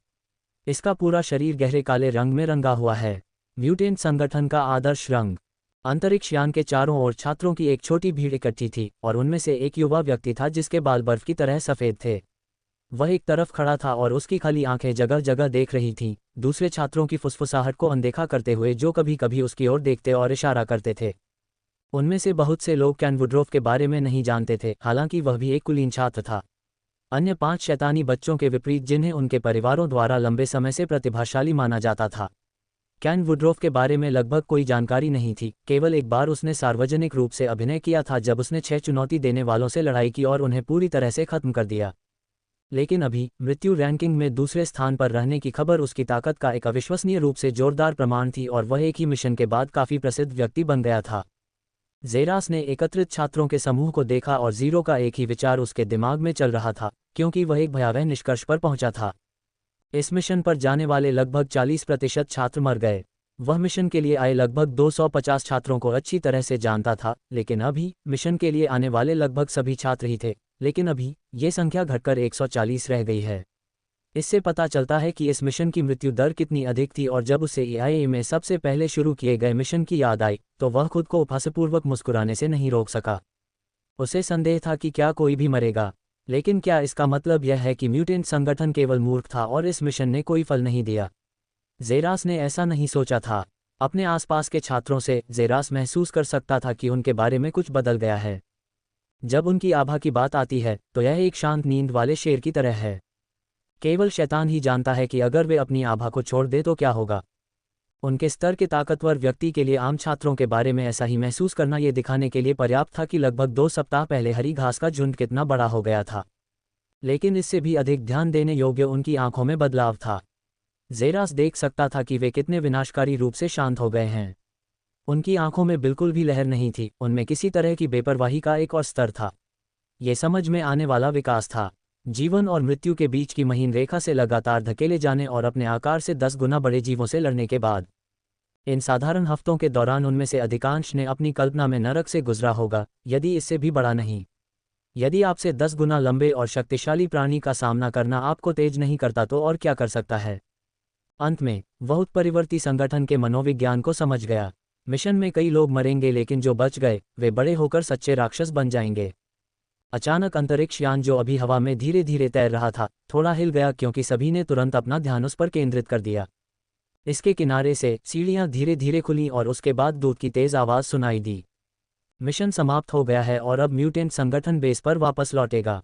इसका पूरा शरीर गहरे काले रंग में रंगा हुआ है, म्यूटेंट संगठन का आदर्श रंग। अंतरिक्ष यान के चारों ओर छात्रों की एक छोटी भीड़ इकट्ठी थी और उनमें से एक युवा व्यक्ति था जिसके बाल बर्फ की तरह सफ़ेद थे। वह एक तरफ खड़ा था और उसकी खाली आंखें जगह जगह देख रही थीं, दूसरे छात्रों की फुसफुसाहट को अनदेखा करते हुए जो कभी कभी उसकी ओर देखते और इशारा करते थे। उनमें से बहुत से लोग कैन वुडरोफ के बारे में नहीं जानते थे, हालांकि वह भी एक कुलीन छात्र था। अन्य 5 शैतानी बच्चों के विपरीत जिन्हें उनके परिवारों द्वारा लंबे समय से प्रतिभाशाली माना जाता था, कैन वुडरोफ के बारे में लगभग कोई जानकारी नहीं थी। केवल एक बार उसने सार्वजनिक रूप से अभिनय किया था जब उसने 6 चुनौती देने वालों से लड़ाई की और उन्हें पूरी तरह से खत्म कर दिया। लेकिन अभी मृत्यु रैंकिंग में दूसरे स्थान पर रहने की खबर उसकी ताकत का एक अविश्वसनीय रूप से जोरदार प्रमाण थी और वह एक ही मिशन के बाद काफी प्रसिद्ध व्यक्ति बन गया था। ज़ेरास ने एकत्रित छात्रों के समूह को देखा और ज़ीरो का एक ही विचार उसके दिमाग में चल रहा था, क्योंकि वह एक भयावह निष्कर्ष पर पहुंचा था। इस मिशन पर जाने वाले लगभग 40% छात्र मर गए। वह मिशन के लिए आए लगभग 250 छात्रों को अच्छी तरह से जानता था, लेकिन अभी मिशन के लिए आने वाले लगभग सभी छात्र ही थे। लेकिन अभी ये संख्या घटकर 140 रह गई है। इससे पता चलता है कि इस मिशन की मृत्यु दर कितनी अधिक थी, और जब उसे एआईए में सबसे पहले शुरू किए गए मिशन की याद आई तो वह खुद को उपहासपूर्वक मुस्कुराने से नहीं रोक सका। उसे संदेह था कि क्या कोई भी मरेगा, लेकिन क्या इसका मतलब यह है कि म्यूटेंट संगठन केवल मूर्ख था और इस मिशन ने कोई फल नहीं दिया? ज़ेरास ने ऐसा नहीं सोचा था। अपने आसपास के छात्रों से ज़ेरास महसूस कर सकता था कि उनके बारे में कुछ बदल गया है। जब उनकी आभा की बात आती है तो यह एक शांत नींद वाले शेर की तरह है। केवल शैतान ही जानता है कि अगर वे अपनी आभा को छोड़ दे तो क्या होगा। उनके स्तर के ताकतवर व्यक्ति के लिए आम छात्रों के बारे में ऐसा ही महसूस करना ये दिखाने के लिए पर्याप्त था कि लगभग 2 सप्ताह पहले हरी घास का झुंड कितना बड़ा हो गया था। लेकिन इससे भी अधिक ध्यान देने योग्य उनकी आंखों में बदलाव था। ज़ेरास देख सकता था कि वे कितने विनाशकारी रूप से शांत हो गए हैं। उनकी आंखों में बिल्कुल भी लहर नहीं थी, उनमें किसी तरह की बेपरवाही का एक और स्तर था। ये समझ में आने वाला विकास था। जीवन और मृत्यु के बीच की महीन रेखा से लगातार धकेले जाने और अपने आकार से 10 गुना बड़े जीवों से लड़ने के बाद, इन साधारण हफ्तों के दौरान उनमें से अधिकांश ने अपनी कल्पना में नरक से गुजरा होगा, यदि इससे भी बड़ा नहीं। यदि आपसे 10 गुना लंबे और शक्तिशाली प्राणी का सामना करना आपको तेज नहीं करता तो और क्या कर सकता है? अंत में वह उत्परिवर्ती संगठन के मनोविज्ञान को समझ गया। मिशन में कई लोग मरेंगे, लेकिन जो बच गए वे बड़े होकर सच्चे राक्षस बन जाएंगे। अचानक अंतरिक्ष यान जो अभी हवा में धीरे धीरे तैर रहा था थोड़ा हिल गया, क्योंकि सभी ने तुरंत अपना ध्यान उस पर केंद्रित कर दिया। इसके किनारे से सीढ़ियां धीरे धीरे खुलीं और उसके बाद दूत की तेज आवाज सुनाई दी। मिशन समाप्त हो गया है और अब म्यूटेंट संगठन बेस पर वापस लौटेगा।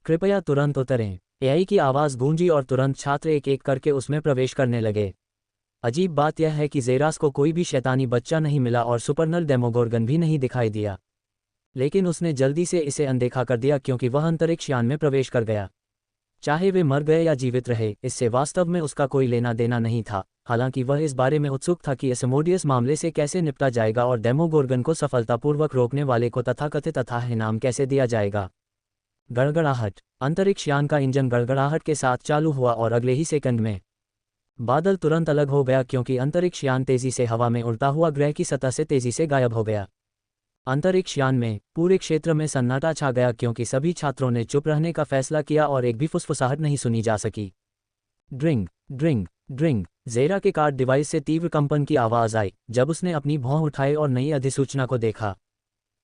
कृपया तुरंत उतरें। एआई की आवाज़ गूंजी और तुरंत छात्र एक एक करके उसमें प्रवेश करने लगे। अजीब बात यह है कि ज़ेरास को कोई भी शैतानी बच्चा नहीं मिला और सुपरनल डेमोगोर्गन भी नहीं दिखाई दिया। लेकिन उसने जल्दी से इसे अनदेखा कर दिया, क्योंकि वह अंतरिक्ष यान में प्रवेश कर गया। चाहे वे मर गए या जीवित रहे, इससे वास्तव में उसका कोई लेना देना नहीं था। हालांकि वह इस बारे में उत्सुक था कि एसमोडियस मामले से कैसे निपटा जाएगा और डेमोगोर्गन को सफलतापूर्वक रोकने वाले को तथाकथित अथाह इनाम कैसे दिया जाएगा। गड़गड़ाहट। अंतरिक्ष यान का इंजन गड़गड़ाहट के साथ चालू हुआ और अगले ही सेकंड में बादल तुरंत अलग हो गया, क्योंकि अंतरिक्ष यान तेजी से हवा में उड़ता हुआ ग्रह की सतह से तेजी से गायब हो गया। अंतरिक्ष यान में पूरे क्षेत्र में सन्नाटा छा गया, क्योंकि सभी छात्रों ने चुप रहने का फैसला किया और एक भी फुसफुसाहट नहीं सुनी जा सकी। ड्रिंग ड्रिंग ड्रिंग। ज़ेरा के कार्ड डिवाइस से तीव्र कंपन की आवाज़ आई जब उसने अपनी भौं उठाई और नई अधिसूचना को देखा।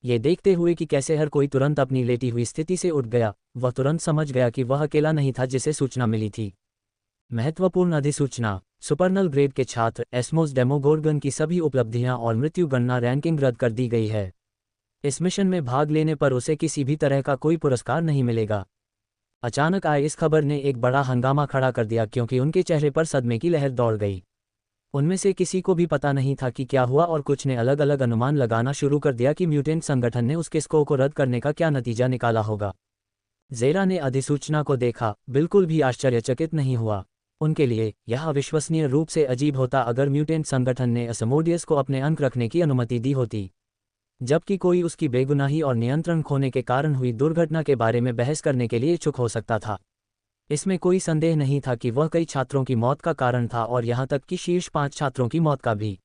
ये देखते हुए कि कैसे हर कोई तुरंत अपनी लेटी हुई स्थिति से उठ गया, वह तुरंत समझ गया कि वह अकेला नहीं था जिसे सूचना मिली थी। महत्वपूर्ण अधिसूचना। सुपरनल ग्रेड के छात्र एस्मोस डेमोगोर्गन की सभी उपलब्धियां और मृत्यु गणना रैंकिंग रद्द कर दी गई है। इस मिशन में भाग लेने पर उसे किसी भी तरह का कोई पुरस्कार नहीं मिलेगा। अचानक आई इस खबर ने एक बड़ा हंगामा खड़ा कर दिया, क्योंकि उनके चेहरे पर सदमे की लहर दौड़ गई। उनमें से किसी को भी पता नहीं था कि क्या हुआ, और कुछ ने अलग अलग अनुमान लगाना शुरू कर दिया कि म्यूटेंट संगठन ने उसके स्कोर को रद्द करने का क्या नतीजा निकाला होगा। ज़ेरा ने अधिसूचना को देखा, बिल्कुल भी आश्चर्यचकित नहीं हुआ। उनके लिए यह अविश्वसनीय रूप से अजीब होता अगर म्यूटेंट संगठन ने एसमोडियस को अपने अंक रखने की अनुमति दी होती, जबकि कोई उसकी बेगुनाही और नियंत्रण खोने के कारण हुई दुर्घटना के बारे में बहस करने के लिए इच्छुक हो सकता था। इसमें कोई संदेह नहीं था कि वह कई छात्रों की मौत का कारण था, और यहां तक कि शीर्ष 5 छात्रों की मौत का भी।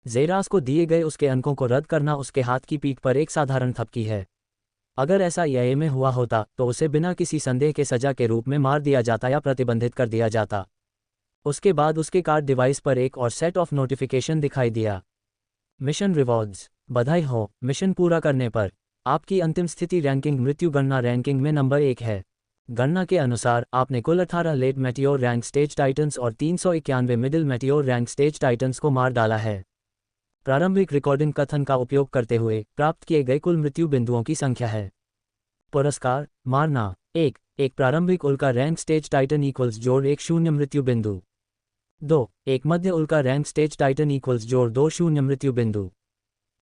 ज़ेरास को दिए गए उसके अंकों को रद्द करना उसके हाथ की पीठ पर एक साधारण थपकी है। अगर ऐसा एआईए में हुआ होता तो उसे बिना किसी संदेह के सजा के रूप में मार दिया जाता या प्रतिबंधित कर दिया जाता। उसके बाद उसके कार्ड डिवाइस पर एक और सेट ऑफ नोटिफिकेशन दिखाई दिया। Mission rewards. बधाई हो, मिशन पूरा करने पर आपकी अंतिम स्थिति रैंकिंग मृत्यु गणना रैंकिंग में नंबर 1 है। गणना के अनुसार आपने कुल 18 late meteor rank stage titans और 391 middle meteor rank stage titans को मार डाला है। प्रारंभिक रिकॉर्डिंग कथन का उपयोग करते हुए प्राप्त किए गए कुल मृत्यु बिंदुओं की संख्या है। पुरस्कार मारना 1 एक प्रारंभिक उल्का रैंक स्टेज टाइटन इक्वल्स जोड़ 1 0 मृत्यु बिंदु। 2 एक मध्य उल्का रैंक स्टेज टाइटन इक्वल्स जोड़ 2 0 मृत्यु बिंदु।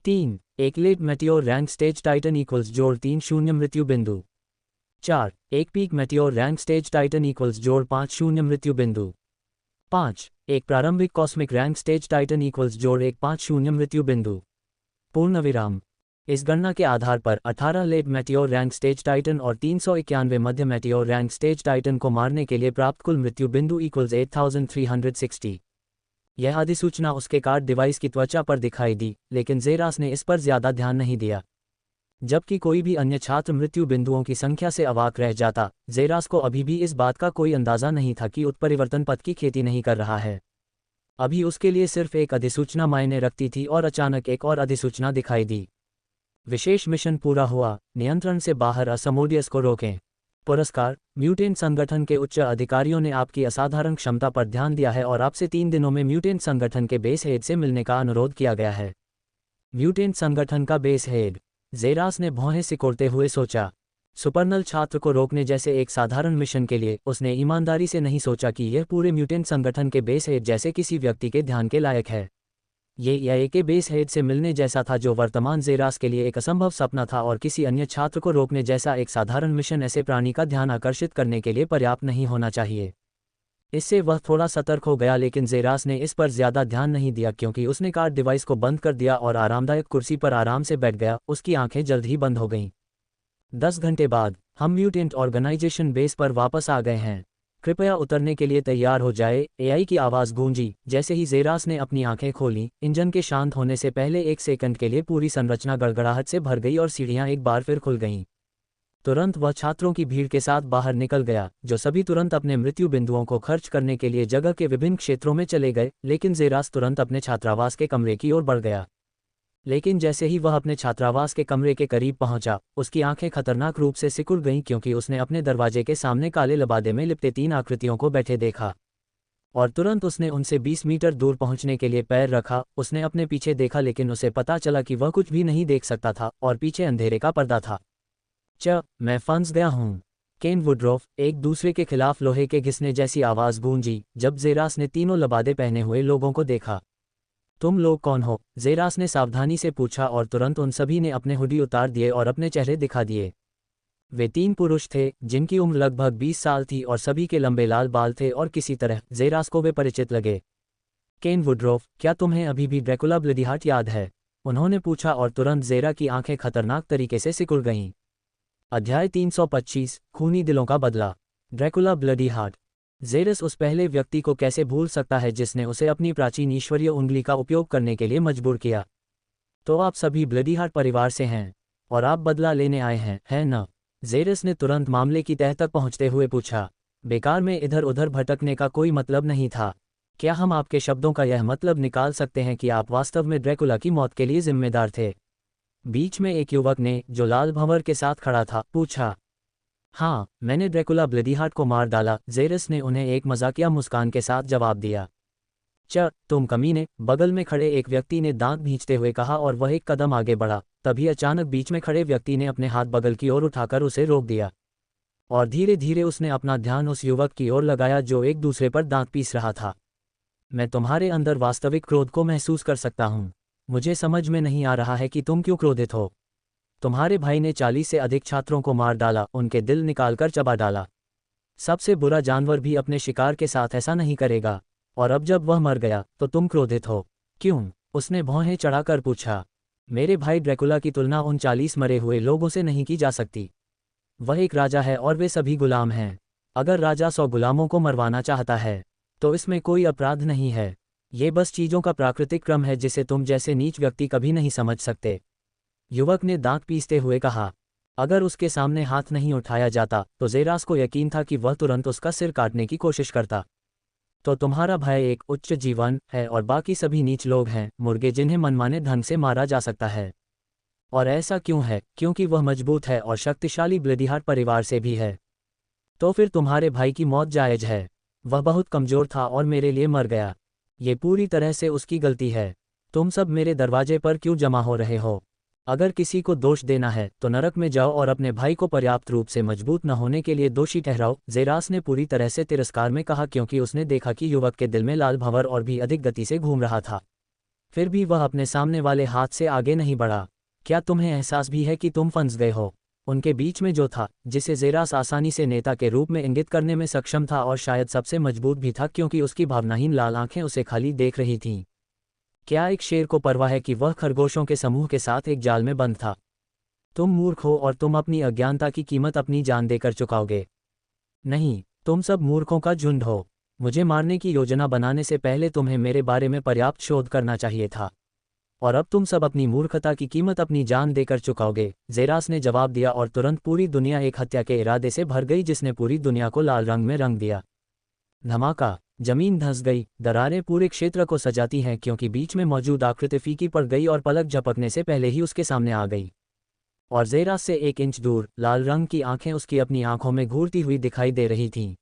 3 एक late meteor rank stage titan equals जोड़ 3 0 मृत्यु बिंदु। 4 एक peak meteor rank stage titan equals जोड़ 5 0 मृत्यु बिंदु। 5 एक प्रारंभिक cosmic rank stage titan equals जोड़ 1 5 0 मृत्यु बिंदु। पूर्ण विराम। इस गणना के आधार पर 18 late meteor rank stage titan और 391 मध्य मेटियोर रैंक स्टेज टाइटन को मारने के लिए प्राप्त कुल मृत्यु बिंदु इक्वल्स 8360। यह अधिसूचना उसके कार्ड डिवाइस की त्वचा पर दिखाई दी, लेकिन जेरास ने इस पर ज्यादा ध्यान नहीं दिया। जबकि कोई भी अन्य छात्र मृत्यु बिंदुओं की संख्या से अवाक रह जाता, जेरास को अभी भी इस बात का कोई अंदाजा नहीं था कि उत्परिवर्तन पथ की खेती नहीं कर रहा है। अभी उसके लिए सिर्फ एक अधिसूचना मायने रखती थी और अचानक एक और अधिसूचना दिखाई दी। विशेष मिशन पूरा हुआ, नियंत्रण से बाहर असमोडियस को रोकें। पुरस्कार म्यूटेंट संगठन के उच्च अधिकारियों ने आपकी असाधारण क्षमता पर ध्यान दिया है और आपसे 3 दिनों में म्यूटेंट संगठन के बेस हेड से मिलने का अनुरोध किया गया है। म्यूटेंट संगठन का बेस हेड। जेरास ने भौहें सिकोड़ते हुए सोचा। सुपरनल छात्र को रोकने जैसे एक साधारण मिशन के लिए उसने ईमानदारी से नहीं सोचा कि यह पूरे म्यूटेंट संगठन के बेस हेड जैसे किसी व्यक्ति के ध्यान के लायक है। ये के बेस हेड से मिलने जैसा था, जो वर्तमान जेरास के लिए एक असंभव सपना था, और किसी अन्य छात्र को रोकने जैसा एक साधारण मिशन ऐसे प्राणी का ध्यान आकर्षित करने के लिए पर्याप्त नहीं होना चाहिए। इससे वह थोड़ा सतर्क हो गया, लेकिन जेरास ने इस पर ज्यादा ध्यान नहीं दिया क्योंकि उसने कार्ड डिवाइस को बंद कर दिया और आरामदायक कुर्सी पर आराम से बैठ गया। उसकी आंखें जल्द ही बंद हो गईं। 10 घंटे बाद हम म्यूटेंट ऑर्गेनाइजेशन बेस पर वापस आ गए हैं। कृपया उतरने के लिए तैयार हो जाए, एआई की आवाज़ गूंजी। जैसे ही जेरास ने अपनी आंखें खोलीं, इंजन के शांत होने से पहले 1 सेकंड के लिए पूरी संरचना गड़गड़ाहट से भर गई और सीढ़ियां एक बार फिर खुल गईं। तुरंत वह छात्रों की भीड़ के साथ बाहर निकल गया, जो सभी तुरंत अपने मृत्यु बिंदुओं को खर्च करने के लिए जगह के विभिन्न क्षेत्रों में चले गए। लेकिन जेरास तुरंत अपने छात्रावास के कमरे की ओर बढ़ गया। लेकिन जैसे ही वह अपने छात्रावास के कमरे के करीब पहुंचा, उसकी आंखें खतरनाक रूप से सिकुड़ गईं क्योंकि उसने अपने दरवाजे के सामने काले लबादे में लिपटे 3 आकृतियों को बैठे देखा। और तुरंत उसने उनसे 20 मीटर दूर पहुंचने के लिए पैर रखा। उसने अपने पीछे देखा, लेकिन उसे पता चला कि वह कुछ भी नहीं देख सकता था और पीछे अंधेरे का पर्दा था। मैं फंस गया हूँ। केन वुडरॉफ। एक दूसरे के खिलाफ लोहे के घिसने जैसी आवाज़ गूंजी जब जेरास ने तीनों लबादे पहने हुए लोगों को देखा। तुम लोग कौन हो? जेरास ने सावधानी से पूछा और तुरंत उन सभी ने अपने हुडी उतार दिए और अपने चेहरे दिखा दिए। वे 3 पुरुष थे जिनकी उम्र लगभग 20 साल थी और सभी के लंबे लाल बाल थे और किसी तरह जेरास को वे परिचित लगे। केन वुडरॉफ, क्या तुम्हें अभी भी ड्रैकुला ब्लडीहार्ट याद है? उन्होंने पूछा और तुरंत जेरा की आंखें खतरनाक तरीके से सिकुड़ गईं। अध्याय 325 खूनी दिलों का बदला। ड्रैकुला ब्लडीहार्ट। जेरस उस पहले व्यक्ति को कैसे भूल सकता है जिसने उसे अपनी प्राचीन ईश्वरीय उंगली का उपयोग करने के लिए मजबूर किया। तो आप सभी ब्लडीहार्ट परिवार से हैं और आप बदला लेने आए हैं, है न? जेरस ने तुरंत मामले की तह तक पहुंचते हुए पूछा। बेकार में इधर उधर भटकने का कोई मतलब नहीं था। क्या हम आपके शब्दों का यह मतलब निकाल सकते हैं कि आप वास्तव में ड्रैकुला की मौत के लिए जिम्मेदार थे? बीच में एक युवक ने, जो लाल भंवर के साथ खड़ा था, पूछा। हाँ, मैंने ड्रैकुला ब्लडीहार्ट को मार डाला, जेरस ने उन्हें एक मजाकिया मुस्कान के साथ जवाब दिया। तुम कमीने, बगल में खड़े एक व्यक्ति ने दांत भींचते हुए कहा और वह एक कदम आगे बढ़ा। तभी अचानक बीच में खड़े व्यक्ति ने अपने हाथ बगल की ओर उठाकर उसे रोक दिया और धीरे धीरे उसने अपना ध्यान उस युवक की ओर लगाया जो एक दूसरे पर दांत पीस रहा था। मैं तुम्हारे अंदर वास्तविक क्रोध को महसूस कर सकता हूँ। मुझे समझ में नहीं आ रहा है कि तुम क्यों क्रोधित हो। तुम्हारे भाई ने 40 से अधिक छात्रों को मार डाला, उनके दिल निकालकर चबा डाला। सबसे बुरा जानवर भी अपने शिकार के साथ ऐसा नहीं करेगा। और अब जब वह मर गया तो तुम क्रोधित हो। क्यों? उसने भौहें चढ़ाकर पूछा। मेरे भाई ड्रैकुला की तुलना उन 40 मरे हुए लोगों से नहीं की जा सकती। वह एक राजा है और वे सभी गुलाम हैं। अगर राजा 100 गुलामों को मरवाना चाहता है तो इसमें कोई अपराध नहीं है। ये बस चीज़ों का प्राकृतिक क्रम है जिसे तुम जैसे नीच व्यक्ति कभी नहीं समझ सकते। युवक ने दांत पीसते हुए कहा। अगर उसके सामने हाथ नहीं उठाया जाता तो जेरास को यकीन था कि वह तुरंत उसका सिर काटने की कोशिश करता। तो तुम्हारा भाई एक उच्च जीवन है और बाकी सभी नीच लोग हैं, मुर्गे जिन्हें मनमाने ढंग से मारा जा सकता है। और ऐसा क्यों है? क्योंकि वह मजबूत है और शक्तिशाली ब्लडीहार्ट परिवार से भी है। तो फिर तुम्हारे भाई की मौत जायज है। वह बहुत कमज़ोर था और मेरे लिए मर गया। ये पूरी तरह से उसकी गलती है। तुम सब मेरे दरवाजे पर क्यों जमा हो रहे हो? अगर किसी को दोष देना है तो नरक में जाओ और अपने भाई को पर्याप्त रूप से मजबूत न होने के लिए दोषी ठहराओ। जेरास ने पूरी तरह से तिरस्कार में कहा, क्योंकि उसने देखा कि युवक के दिल में लाल भंवर और भी अधिक गति से घूम रहा था। फिर भी वह अपने सामने वाले हाथ से आगे नहीं बढ़ा। क्या तुम्हें एहसास भी है कि तुम फंस गए हो? उनके बीच में जो था, जिसे जेरास आसानी से नेता के रूप में इंगित करने में सक्षम था और शायद सबसे मजबूत भी था, क्योंकि उसकी भावनाहीन लाल आंखें उसे खाली देख रही थीं। क्या एक शेर को परवाह है कि वह खरगोशों के समूह के साथ एक जाल में बंद था? तुम मूर्ख हो और तुम अपनी अज्ञानता की कीमत अपनी जान देकर चुकाओगे। नहीं, तुम सब मूर्खों का झुंड हो। मुझे मारने की योजना बनाने से पहले तुम्हें मेरे बारे में पर्याप्त शोध करना चाहिए था, और अब तुम सब अपनी मूर्खता की कीमत अपनी जान देकर चुकाओगे। जेरास ने जवाब दिया और तुरंत पूरी दुनिया एक हत्या के इरादे से भर गई जिसने पूरी दुनिया को लाल रंग में रंग दिया। धमाका, जमीन धंस गई। दरारें पूरे क्षेत्र को सजाती हैं क्योंकि बीच में मौजूद आकृति फीकी पड़ गई और पलक झपकने से पहले ही उसके सामने आ गई। और जेरास से 1 इंच दूर लाल रंग की आंखें उसकी अपनी आंखों में घूरती हुई दिखाई दे रही थीं।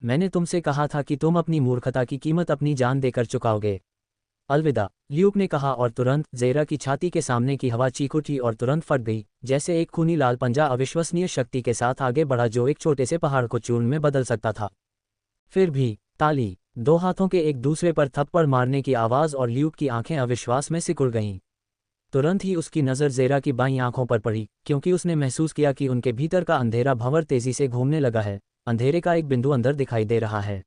मैंने तुमसे कहा था कि तुम अपनी मूर्खता की कीमत अपनी जान देकर चुकाओगे। अलविदा, ल्यूक ने कहा, और तुरंत जेरा की छाती के सामने की हवा चीख उठी और तुरंत फट गई, जैसे एक खूनी लाल पंजा अविश्वसनीय शक्ति के साथ आगे बढ़ा जो एक छोटे से पहाड़ को चूर्ण में बदल सकता था। फिर भी ताली, 2 हाथों के एक दूसरे पर थप्पड़ मारने की आवाज़ और ल्यूक की आंखें अविश्वास में सिकुड़ गईं। तुरंत ही उसकी नज़र जेरा की बाईं आंखों पर पड़ी, क्योंकि उसने महसूस किया कि उनके भीतर का अंधेरा भंवर तेजी से घूमने लगा है। अंधेरे का एक बिंदु अंदर दिखाई दे रहा है।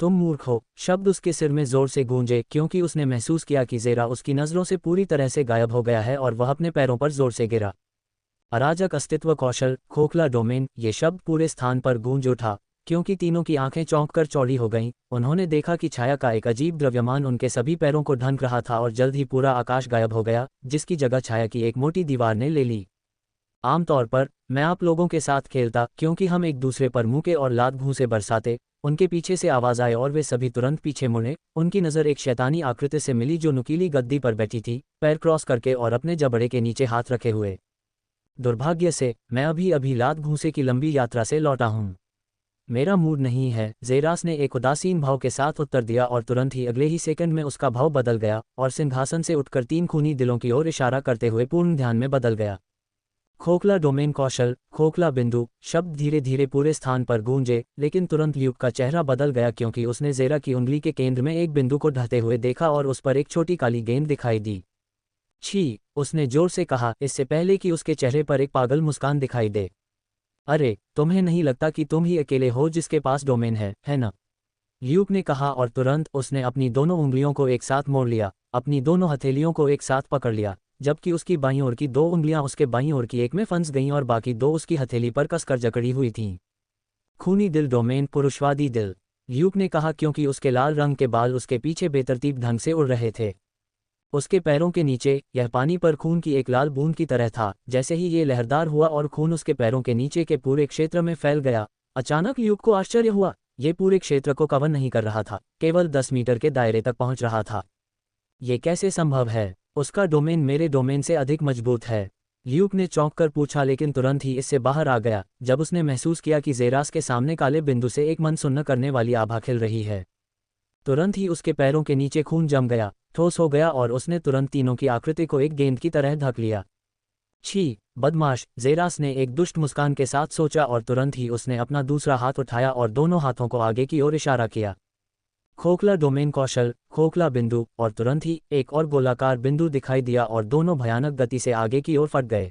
तुम मूर्ख हो, शब्द उसके सिर में जोर से गूंजे, क्योंकि उसने महसूस किया कि जेरा उसकी नज़रों से पूरी तरह से गायब हो गया है और वह अपने पैरों पर जोर से गिरा। अराजक अस्तित्व, कौशल, खोखला डोमेन, ये शब्द पूरे स्थान पर गूंज उठा, क्योंकि तीनों की आंखें चौंक कर चौड़ी हो गईं। उन्होंने देखा कि छाया का एक अजीब द्रव्यमान उनके सभी पैरों को ढंक रहा था और जल्द ही पूरा आकाश गायब हो गया, जिसकी जगह छाया की एक मोटी दीवार ने ले ली। आमतौर पर मैं आप लोगों के साथ खेलता, क्योंकि हम एक दूसरे पर मुक्के और लात घूंसे बरसाते। उनके पीछे से आवाज़ आए और वे सभी तुरंत पीछे मुड़े। उनकी नज़र एक शैतानी आकृति से मिली जो नुकीली गद्दी पर बैठी थी, पैर क्रॉस करके और अपने जबड़े के नीचे हाथ रखे हुए। दुर्भाग्य से मैं अभी अभी लात घूंसे की लंबी यात्रा से लौटा हूँ। मेरा मूड नहीं है, जेरास ने एक उदासीन भाव के साथ उत्तर दिया, और तुरंत ही अगले ही सेकंड में उसका भाव बदल गया और सिंहासन से उठकर 3 खूनी दिलों की ओर इशारा करते हुए पूर्ण ध्यान में बदल गया। खोखला डोमेन, कौशल, खोखला बिंदु, शब्द धीरे धीरे पूरे स्थान पर गूंजे, लेकिन तुरंत ल्यूक का चेहरा बदल गया, क्योंकि उसने जेरा की उंगली के केंद्र में एक बिंदु को ढहते हुए देखा और उस पर एक छोटी काली गेंद दिखाई दी। छी, उसने जोर से कहा, इससे पहले कि उसके चेहरे पर एक पागल मुस्कान दिखाई दे। अरे, तुम्हें नहीं लगता कि तुम ही अकेले हो जिसके पास डोमेन है ना? ल्यूक ने कहा, और तुरंत उसने अपनी दोनों उंगलियों को एक साथ मोड़ लिया, अपनी दोनों हथेलियों को एक साथ पकड़ लिया, जबकि उसकी बाईं ओर की 2 उंगलियां उसके बाईं ओर की एक में फंस गईं और बाकी 2 उसकी हथेली पर कसकर जकड़ी हुई थीं। खूनी दिल, डोमेन, पुरुषवादी दिल, ल्यूक ने कहा, क्योंकि उसके लाल रंग के बाल उसके पीछे बेतरतीब ढंग से उड़ रहे थे। उसके पैरों के नीचे यह पानी पर खून की एक लाल बूंद की तरह था। जैसे ही ये लहरदार हुआ और खून उसके पैरों के नीचे के पूरे क्षेत्र में फैल गया, अचानक ल्यूक को आश्चर्य हुआ। ये पूरे क्षेत्र को कवर नहीं कर रहा था, केवल 10 मीटर के दायरे तक पहुंच रहा था। ये कैसे संभव है? उसका डोमेन मेरे डोमेन से अधिक मजबूत है, ल्यूक ने चौंक कर पूछा, लेकिन तुरंत ही इससे बाहर आ गया जब उसने महसूस किया कि जेरास के सामने काले बिंदु से एक मन सुन्न करने वाली आभा खिल रही है। तुरंत ही उसके पैरों के नीचे खून जम गया, ठोस हो गया, और उसने तुरंत तीनों की आकृति को एक गेंद की तरह ढक लिया। छी, बदमाश, जेरास ने एक दुष्ट मुस्कान के साथ सोचा, और तुरंत ही उसने अपना दूसरा हाथ उठाया और दोनों हाथों को आगे की ओर इशारा किया। खोखला डोमेन, कौशल, खोखला बिंदु, और तुरंत ही एक और गोलाकार बिंदु दिखाई दिया और दोनों भयानक गति से आगे की ओर फट गए।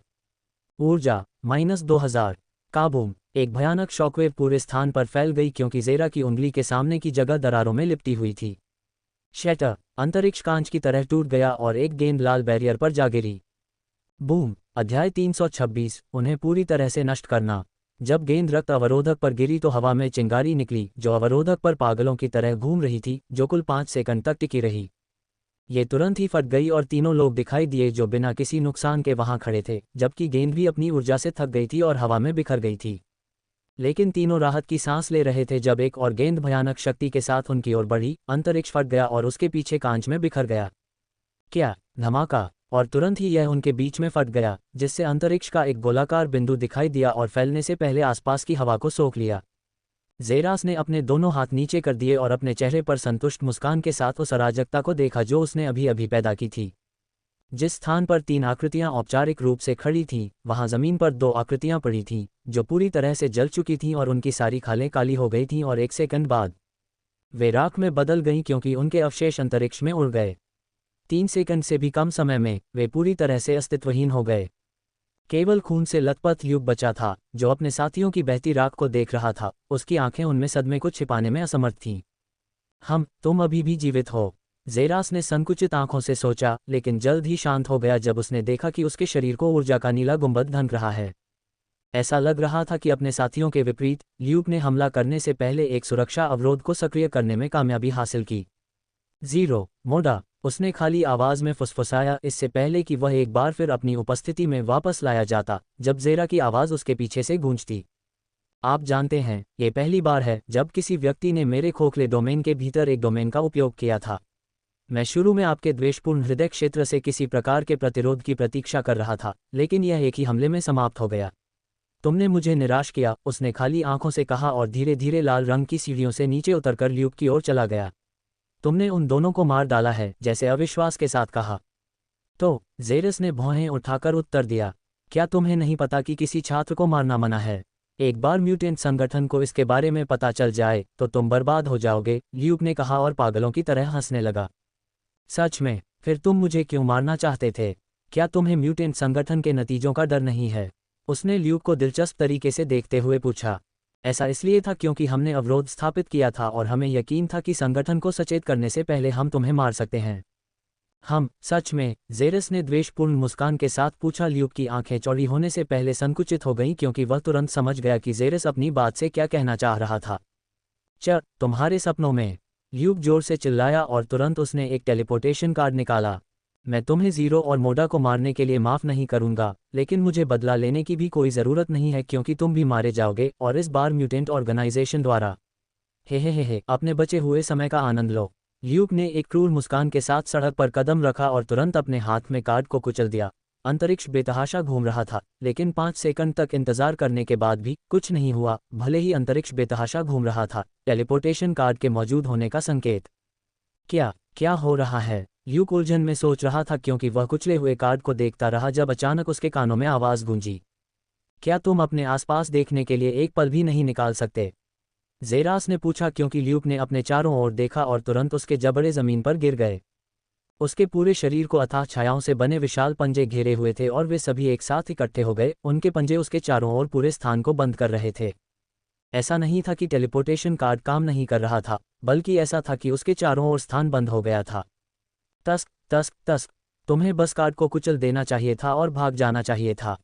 ऊर्जा -2000। काबूम, एक भयानक शॉकवेव पूरे स्थान पर फैल गई, क्योंकि जेरा की उंगली के सामने की जगह दरारों में लिपटी हुई थी। शैटर, अंतरिक्ष कांच की तरह टूट गया और एक गेंद लाल बैरियर पर जा गिरी। बूम, अध्याय 326, उन्हें पूरी तरह से नष्ट करना। जब गेंद रक्त अवरोधक पर गिरी तो हवा में चिंगारी निकली जो अवरोधक पर पागलों की तरह घूम रही थी, जो कुल 5 सेकंड तक टिकी रही। ये तुरंत ही फट गई और तीनों लोग दिखाई दिए जो बिना किसी नुकसान के वहां खड़े थे, जबकि गेंद भी अपनी ऊर्जा से थक गई थी और हवा में बिखर गई थी। लेकिन तीनों राहत की सांस ले रहे थे जब एक और गेंद भयानक शक्ति के साथ उनकी ओर बढ़ी। अंतरिक्ष फट गया और उसके पीछे कांच में बिखर गया। क्या धमाका! और तुरंत ही यह उनके बीच में फट गया, जिससे अंतरिक्ष का एक गोलाकार बिंदु दिखाई दिया और फैलने से पहले आसपास की हवा को सोख लिया। ज़ेरास ने अपने दोनों हाथ नीचे कर दिए और अपने चेहरे पर संतुष्ट मुस्कान के साथ उस अराजकता को देखा जो उसने अभी अभी पैदा की थी। जिस स्थान पर 3 आकृतियां औपचारिक रूप से खड़ी थीं, वहां जमीन पर 2 आकृतियां पड़ी थीं, जो पूरी तरह से जल चुकी थीं और उनकी सारी खालें काली हो गई थीं और 1 सेकंड बाद वे राख में बदल गईं क्योंकि उनके अवशेष अंतरिक्ष में उड़ गए। 3 सेकंड से भी कम समय में वे पूरी तरह से अस्तित्वहीन हो गए। केवल खून से लथपथ ल्यूक बचा था, जो अपने साथियों की बहती राख को देख रहा था। उसकी आंखें उनमें सदमे को छिपाने में असमर्थ थीं। तुम अभी भी जीवित हो, ज़ेरास ने संकुचित आंखों से सोचा, लेकिन जल्द ही शांत हो गया जब उसने देखा कि उसके शरीर को ऊर्जा का नीला गुंबद ढंक रहा है। ऐसा लग रहा था कि अपने साथियों के विपरीत, ल्यूक ने हमला करने से पहले एक सुरक्षा अवरोध को सक्रिय करने में कामयाबी हासिल की। 0 मोडा, उसने खाली आवाज में फुसफुसाया, इससे पहले कि वह एक बार फिर अपनी उपस्थिति में वापस लाया जाता, जब ज़ेरा की आवाज़ उसके पीछे से गूंजती। आप जानते हैं, ये पहली बार है जब किसी व्यक्ति ने मेरे खोखले डोमेन के भीतर एक डोमेन का उपयोग किया था। मैं शुरू में आपके द्वेषपूर्ण हृदय क्षेत्र से किसी प्रकार के प्रतिरोध की प्रतीक्षा कर रहा था, लेकिन यह एक ही हमले में समाप्त हो गया। तुमने मुझे निराश किया, उसने खाली आंखों से कहा और धीरे धीरे लाल रंग की सीढ़ियों से नीचे उतरकर ल्यूक की ओर चला गया। तुमने उन दोनों को मार डाला है, जैसे अविश्वास के साथ कहा। तो ज़ेरस ने भौहें उठाकर उत्तर दिया, क्या तुम्हें नहीं पता कि किसी छात्र को मारना मना है? एक बार म्यूटेंट संगठन को इसके बारे में पता चल जाए तो तुम बर्बाद हो जाओगे, ल्यूक ने कहा और पागलों की तरह हंसने लगा। सच में? फिर तुम मुझे क्यों मारना चाहते थे? क्या तुम्हें म्यूटेंट संगठन के नतीजों का डर नहीं है? उसने ल्यूक को दिलचस्प तरीके से देखते हुए पूछा। ऐसा इसलिए था क्योंकि हमने अवरोध स्थापित किया था और हमें यकीन था कि संगठन को सचेत करने से पहले हम तुम्हें मार सकते हैं। सच में? ज़ेरस ने द्वेषपूर्ण मुस्कान के साथ पूछा। ल्यूक की आंखें चौड़ी होने से पहले संकुचित हो गईं क्योंकि वह तुरंत समझ गया कि ज़ेरस अपनी बात से क्या कहना चाह रहा था। तुम्हारे सपनों में, ल्यूक जोर से चिल्लाया और तुरंत उसने एक टेलीपोर्टेशन कार्ड निकाला। मैं तुम्हें 0 और मोडा को मारने के लिए माफ़ नहीं करूंगा, लेकिन मुझे बदला लेने की भी कोई ज़रूरत नहीं है क्योंकि तुम भी मारे जाओगे, और इस बार म्यूटेंट ऑर्गेनाइजेशन द्वारा। हे, अपने बचे हुए समय का आनंद लो। ल्यूक ने एक क्रूर मुस्कान के साथ सड़क पर कदम रखा और तुरंत अपने हाथ में कार्ड को कुचल दिया। अंतरिक्ष बेतहाशा घूम रहा था, लेकिन 5 सेकंड तक इंतजार करने के बाद भी कुछ नहीं हुआ। भले ही अंतरिक्ष बेतहाशा घूम रहा था, टेलीपोर्टेशन कार्ड के मौजूद होने का संकेत। क्या हो रहा है? ल्यूक उलझन में सोच रहा था क्योंकि वह कुचले हुए कार्ड को देखता रहा जब अचानक उसके कानों में आवाज़ गूंजी। क्या तुम अपने आसपास देखने के लिए एक पल भी नहीं निकाल सकते? ज़ेरास ने पूछा क्योंकि ल्यूक ने अपने चारों ओर देखा और तुरंत उसके जबड़े ज़मीन पर गिर गए। उसके पूरे शरीर को अथाह छायाओं से बने विशाल पंजे घेरे हुए थे और वे सभी एक साथ इकट्ठे हो गए। उनके पंजे उसके चारों ओर पूरे स्थान को बंद कर रहे थे। ऐसा नहीं था कि टेलीपोर्टेशन कार्ड काम नहीं कर रहा था, बल्कि ऐसा था कि उसके चारों ओर स्थान बंद हो गया था। तस्क, तुम्हें बस कार्ड को कुचल देना चाहिए था और भाग जाना चाहिए था।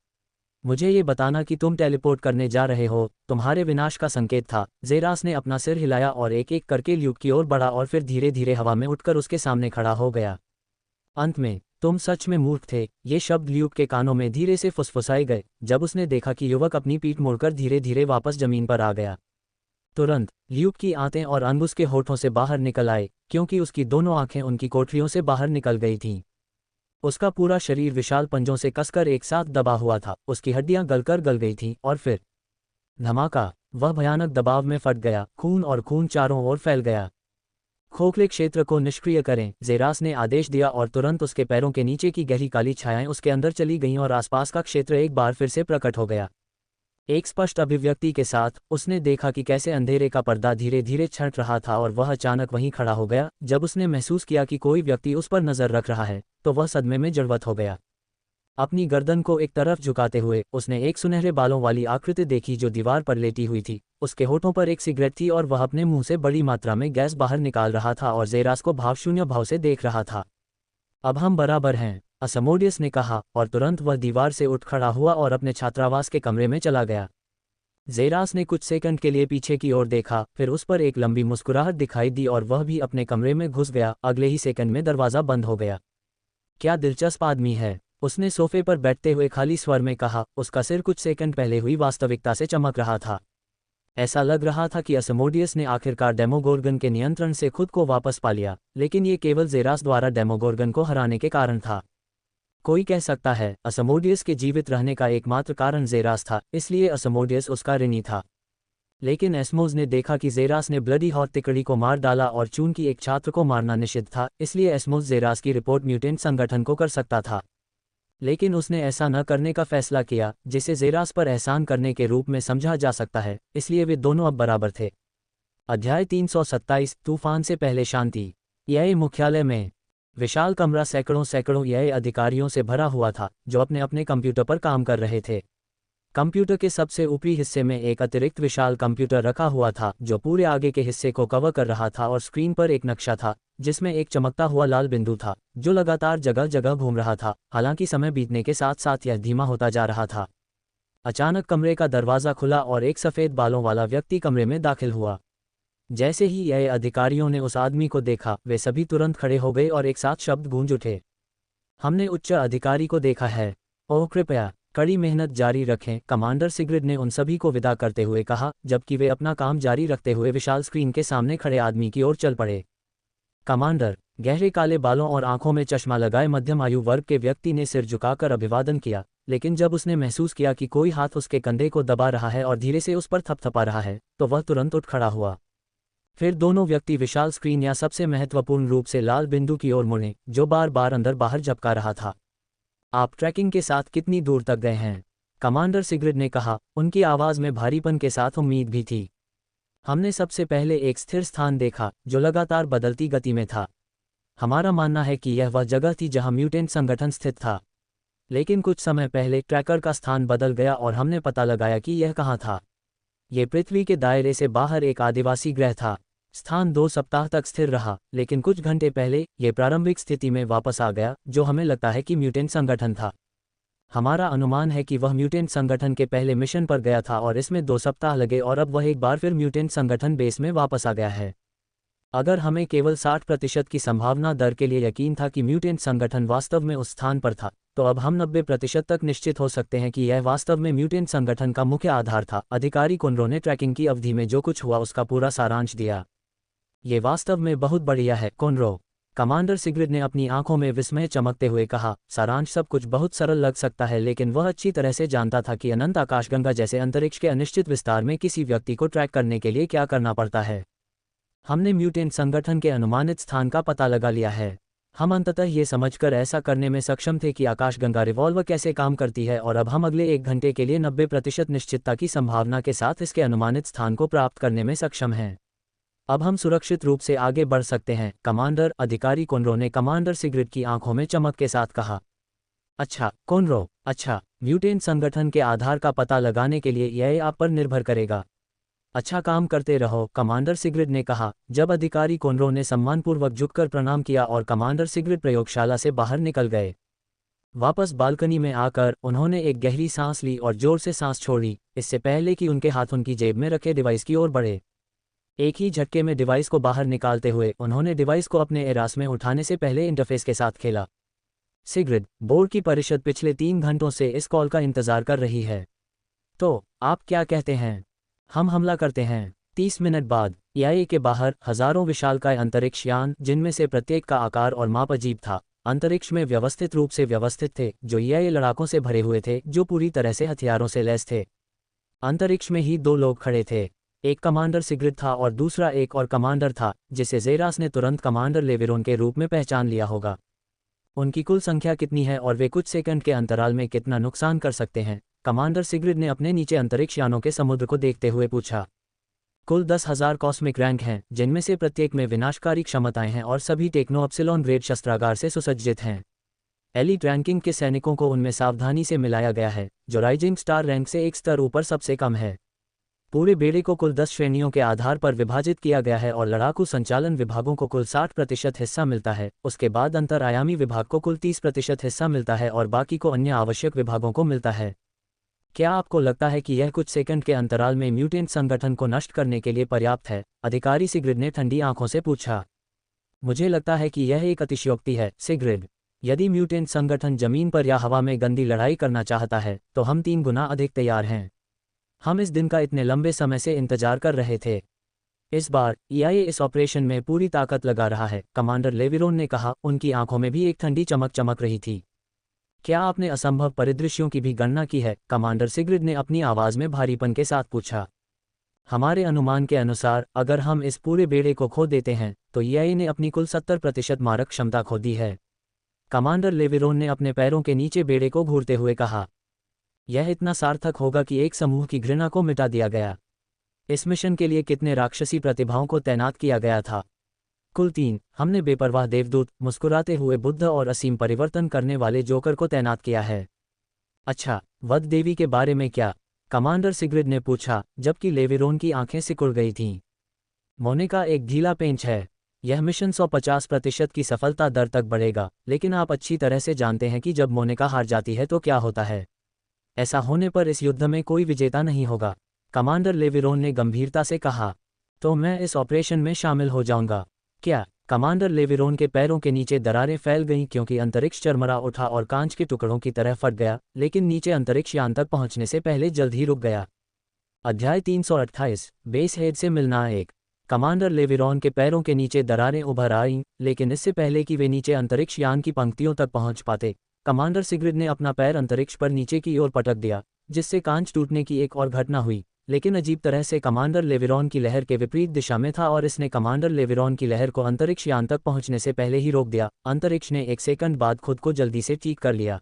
मुझे ये बताना कि तुम टेलीपोर्ट करने जा रहे हो तुम्हारे विनाश का संकेत था। ज़ेरास ने अपना सिर हिलाया और एक एक करके ल्यूक की ओर बढ़ा और फिर धीरे धीरे हवा में उठकर उसके सामने खड़ा हो गया। अंत में, तुम सच में मूर्ख थे। ये शब्द ल्यूक के कानों में धीरे से फुसफुसाए गए जब उसने देखा कि युवक अपनी पीठ मोड़कर धीरे धीरे वापस जमीन पर आ गया। तुरंत ल्यूक की आंतें और अंग उसके होठों से बाहर निकल आए क्योंकि उसकी दोनों आंखें उनकी कोठरियों से बाहर निकल गई थीं। उसका पूरा शरीर विशाल पंजों से कसकर एक साथ दबा हुआ था। उसकी हड्डियां गल गई थीं और फिर धमाका, वह भयानक दबाव में फट गया। खून चारों ओर फैल गया। खोखले क्षेत्र को निष्क्रिय करें, ज़ेरास ने आदेश दिया और तुरंत उसके पैरों के नीचे की गहरी काली छायाएं उसके अंदर चली गईं और आसपास का क्षेत्र एक बार फिर से प्रकट हो गया। एक स्पष्ट अभिव्यक्ति के साथ उसने देखा कि कैसे अंधेरे का पर्दा धीरे धीरे छंट रहा था और वह अचानक वहीं खड़ा हो गया। जब उसने महसूस किया कि कोई व्यक्ति उस पर नजर रख रहा है तो वह सदमे में जड़वत हो गया। अपनी गर्दन को एक तरफ झुकाते हुए उसने एक सुनहरे बालों वाली आकृति देखी जो दीवार पर लेटी हुई थी। उसके होठों पर एक सिगरेट थी और वह अपने मुंह से बड़ी मात्रा में गैस बाहर निकाल रहा था और ज़ेरास को भावशून्य भाव से देख रहा था। अब हम बराबर हैं, असमोडियस ने कहा और तुरंत वह दीवार से उठ खड़ा हुआ और अपने छात्रावास के कमरे में चला गया। ज़ेरास ने कुछ सेकंड के लिए पीछे की ओर देखा, फिर उस पर एक लंबी मुस्कुराहट दिखाई दी और वह भी अपने कमरे में घुस गया। अगले ही सेकंड में दरवाज़ा बंद हो गया। क्या दिलचस्प आदमी है, उसने सोफे पर बैठते हुए खाली स्वर में कहा। उसका सिर कुछ सेकंड पहले हुई वास्तविकता से चमक रहा था। ऐसा लग रहा था कि असमोडियस ने आखिरकार डेमोगोर्गन के नियंत्रण से खुद को वापस पा लिया, लेकिन ये केवल ज़ेरास द्वारा डेमोगोर्गन को हराने के कारण था। कोई कह सकता है असमोडियस के जीवित रहने का एकमात्र कारण जेरास था, इसलिए असमोडियस उसका ऋणी था। लेकिन एस्मोज ने देखा कि जेरास ने ब्लडी हॉट तिकड़ी को मार डाला और चूंकि एक छात्र को मारना निषिद्ध था, इसलिए एस्मोज जेरास की रिपोर्ट म्यूटेंट संगठन को कर सकता था। लेकिन उसने ऐसा न करने का फैसला किया, जिसे जेरास पर एहसान करने के रूप में समझा जा सकता है, इसलिए वे दोनों अब बराबर थे। अध्याय 327 तूफान से पहले शांति। यह मुख्यालय में विशाल कमरा सैकड़ों यह अधिकारियों से भरा हुआ था, जो अपने अपने कंप्यूटर पर काम कर रहे थे। कंप्यूटर के सबसे ऊपरी हिस्से में एक अतिरिक्त विशाल कंप्यूटर रखा हुआ था, जो पूरे आगे के हिस्से को कवर कर रहा था, और स्क्रीन पर एक नक्शा था, जिसमें एक चमकता हुआ लाल बिंदु था, जो लगातार जगह जगह घूम रहा था। हालांकि समय बीतने के साथ साथ यह धीमा होता जा रहा था। अचानक कमरे का दरवाज़ा खुला और एक सफ़ेद बालों वाला व्यक्ति कमरे में दाखिल हुआ। जैसे ही यह अधिकारियों ने उस आदमी को देखा, वे सभी तुरंत खड़े हो गए और एक साथ शब्द गूंज उठे। हमने उच्च अधिकारी को देखा है। ओह कृपया कड़ी मेहनत जारी रखें, कमांडर सिग्रिड ने उन सभी को विदा करते हुए कहा, जबकि वे अपना काम जारी रखते हुए विशाल स्क्रीन के सामने खड़े आदमी की ओर चल पड़े। कमांडर, गहरे काले बालों और आंखों में चश्मा लगाए मध्यम आयु वर्ग के व्यक्ति ने सिर झुकाकर अभिवादन किया, लेकिन जब उसने महसूस किया कि कोई हाथ उसके कंधे को दबा रहा है और धीरे से उस पर थपथपा रहा है, तो वह तुरंत उठ खड़ा हुआ। फिर दोनों व्यक्ति विशाल स्क्रीन या सबसे महत्वपूर्ण रूप से लाल बिंदु की ओर मुड़े, जो बार बार अंदर बाहर झपका रहा था। आप ट्रैकिंग के साथ कितनी दूर तक गए हैं? कमांडर सिग्रिड ने कहा, उनकी आवाज़ में भारीपन के साथ उम्मीद भी थी। हमने सबसे पहले एक स्थिर स्थान देखा, जो लगातार बदलती गति में था। हमारा मानना है कि यह वह जगह थी जहां म्यूटेंट संगठन स्थित था। लेकिन कुछ समय पहले ट्रैकर का स्थान बदल गया और हमने पता लगाया कि यह कहाँ था। यह पृथ्वी के दायरे से बाहर एक आदिवासी ग्रह था। स्थान 2 सप्ताह तक स्थिर रहा, लेकिन कुछ घंटे पहले यह प्रारंभिक स्थिति में वापस आ गया, जो हमें लगता है कि म्यूटेंट संगठन था। हमारा अनुमान है कि वह म्यूटेंट संगठन के पहले मिशन पर गया था और इसमें 2 सप्ताह लगे और अब वह एक बार फिर म्यूटेंट संगठन बेस में वापस आ गया है। अगर हमें केवल 60% की संभावना दर के लिए यकीन था कि म्यूटेंट संगठन वास्तव में उस स्थान पर था, तो अब हम 90% तक निश्चित हो सकते हैं कि यह वास्तव में म्यूटेंट संगठन का मुख्य आधार था। अधिकारी कोनरो ने ट्रैकिंग की अवधि में जो कुछ हुआ उसका पूरा सारांश दिया। ये वास्तव में बहुत बढ़िया है कोनरो, कमांडर सिग्रिड ने अपनी आंखों में विस्मय चमकते हुए कहा। सारांश सब कुछ बहुत सरल लग सकता है, लेकिन वह अच्छी तरह से जानता था कि अनंत आकाशगंगा जैसे अंतरिक्ष के अनिश्चित विस्तार में किसी व्यक्ति को ट्रैक करने के लिए क्या करना पड़ता है। हमने म्यूटेंट संगठन के अनुमानित स्थान का पता लगा लिया है। हम अंततः ये समझकर ऐसा करने में सक्षम थे कि आकाशगंगा रिवॉल्वर कैसे काम करती है, और अब हम अगले 1 घंटे के लिए 90% निश्चितता की संभावना के साथ इसके अनुमानित स्थान को प्राप्त करने में सक्षम हैं। अब हम सुरक्षित रूप से आगे बढ़ सकते हैं, कमांडर, अधिकारी कोनरो ने कमांडर सिग्रिड की आंखों में चमक के साथ कहा। अच्छा कोनरो, अच्छा, म्यूटेंट संगठन के आधार का पता लगाने के लिए यह आप पर निर्भर करेगा। अच्छा काम करते रहो, कमांडर सिग्रिड ने कहा। जब अधिकारी कोनरो ने सम्मानपूर्वक झुककर प्रणाम किया और कमांडर सिग्रिड प्रयोगशाला से बाहर निकल गए। वापस बालकनी में आकर उन्होंने एक गहरी सांस ली और जोर से सांस छोड़ी, इससे पहले कि उनके हाथ उनकी जेब में रखे डिवाइस की ओर बढ़े। एक ही झटके में डिवाइस को बाहर निकालते हुए उन्होंने डिवाइस को अपने एरास में उठाने से पहले इंटरफेस के साथ खेला। सिग्रिड, बोर्ड की परिषद पिछले 3 घंटों से इस कॉल का इंतजार कर रही है। तो आप क्या कहते हैं? हम हमला करते हैं। 30 मिनट बाद EIA के बाहर हजारों विशालकाय अंतरिक्ष यान, जिनमें से प्रत्येक का आकार और माप अजीब था, अंतरिक्ष में व्यवस्थित रूप से व्यवस्थित थे, जो EIA लड़ाकों से भरे हुए थे, जो पूरी तरह से हथियारों से लैस थे। अंतरिक्ष में ही 2 लोग खड़े थे। एक कमांडर सिग्रिड था और दूसरा एक और कमांडर था, जिसे जेरास ने तुरंत कमांडर लेविरोन के रूप में पहचान लिया होगा। उनकी कुल संख्या कितनी है और वे कुछ सेकंड के अंतराल में कितना नुकसान कर सकते हैं? कमांडर सिग्रिड ने अपने नीचे अंतरिक्ष यानों के समुद्र को देखते हुए पूछा। कुल 10,000 कॉस्मिक रैंक हैं, जिनमें से प्रत्येक में विनाशकारी क्षमताएं हैं और सभी टेक्नो एप्सिलॉन ग्रेड शस्त्रागार से सुसज्जित हैं। एलीट रैंकिंग के सैनिकों को उनमें सावधानी से मिलाया गया है, जो राइजिंग स्टार रैंक से एक स्तर ऊपर सबसे कम है। पूरे बेड़े को कुल 10 श्रेणियों के आधार पर विभाजित किया गया है और लड़ाकू संचालन विभागों को कुल 60% हिस्सा मिलता है। उसके बाद अंतरआयामी विभाग को कुल 30% हिस्सा मिलता है और बाकी को अन्य आवश्यक विभागों को मिलता है। क्या आपको लगता है कि यह कुछ सेकंड के अंतराल में म्यूटेंट संगठन को नष्ट करने के लिए पर्याप्त है? अधिकारी सिग्रिड ने ठंडी आंखों से पूछा। मुझे लगता है कि यह एक अतिशयोक्ति है, सिग्रिड। यदि म्यूटेंट संगठन जमीन पर या हवा में गंदी लड़ाई करना चाहता है, तो हम 3 गुना अधिक तैयार हैं। हम इस दिन का इतने लंबे समय से इंतजार कर रहे थे। इस बार EIA इस ऑपरेशन में पूरी ताकत लगा रहा है, कमांडर लेविरोन ने कहा। उनकी आंखों में भी एक ठंडी चमक चमक रही थी। क्या आपने असंभव परिदृश्यों की भी गणना की है? कमांडर सिग्रिड ने अपनी आवाज़ में भारीपन के साथ पूछा। हमारे अनुमान के अनुसार अगर हम इस पूरे बेड़े को खो देते हैं तो ईआई ने अपनी कुल 70% मारक क्षमता खो दी है। कमांडर लेविरोन ने अपने पैरों के नीचे बेड़े को घूरते हुए कहा। यह इतना सार्थक होगा कि एक समूह की घृणा को मिटा दिया गया। इस मिशन के लिए कितने राक्षसी प्रतिभाओं को तैनात किया गया था? कुल 3। हमने बेपरवाह देवदूत, मुस्कुराते हुए बुद्ध और असीम परिवर्तन करने वाले जोकर को तैनात किया है। अच्छा, वध देवी के बारे में क्या? कमांडर सिग्रिड ने पूछा, जबकि लेविरोन की आंखें सिकुड़ गई थीं। मोनिका एक ढीला पेंच है। यह मिशन 150% की सफलता दर तक बढ़ेगा, लेकिन आप अच्छी तरह से जानते हैं कि जब मोनिका हार जाती है तो क्या होता है। ऐसा होने पर इस युद्ध में कोई विजेता नहीं होगा। कमांडर लेविरोन ने गंभीरता से कहा। तो मैं इस ऑपरेशन में शामिल हो जाऊंगा क्या? कमांडर लेविरोन के पैरों के नीचे दरारें फैल गईं क्योंकि अंतरिक्ष चरमरा उठा और कांच के टुकड़ों की तरह फट गया, लेकिन नीचे अंतरिक्ष यान तक पहुंचने से पहले जल्द ही रुक गया। अध्याय 328 बेस हेड से मिलना 1। कमांडर लेविरोन के पैरों के नीचे दरारें उभर आईं, लेकिन इससे पहले कि वे नीचे अंतरिक्ष यान की पंक्तियों तक पहुंच पाते, कमांडर सिग्रिड ने अपना पैर अंतरिक्ष पर नीचे की ओर पटक दिया, जिससे कांच टूटने की एक और घटना हुई। लेकिन अजीब तरह से कमांडर लेविरोन की लहर के विपरीत दिशा में था और इसने कमांडर लेविरोन की लहर को अंतरिक्ष यान तक पहुंचने से पहले ही रोक दिया। अंतरिक्ष ने 1 सेकंड बाद खुद को जल्दी से ठीक कर लिया।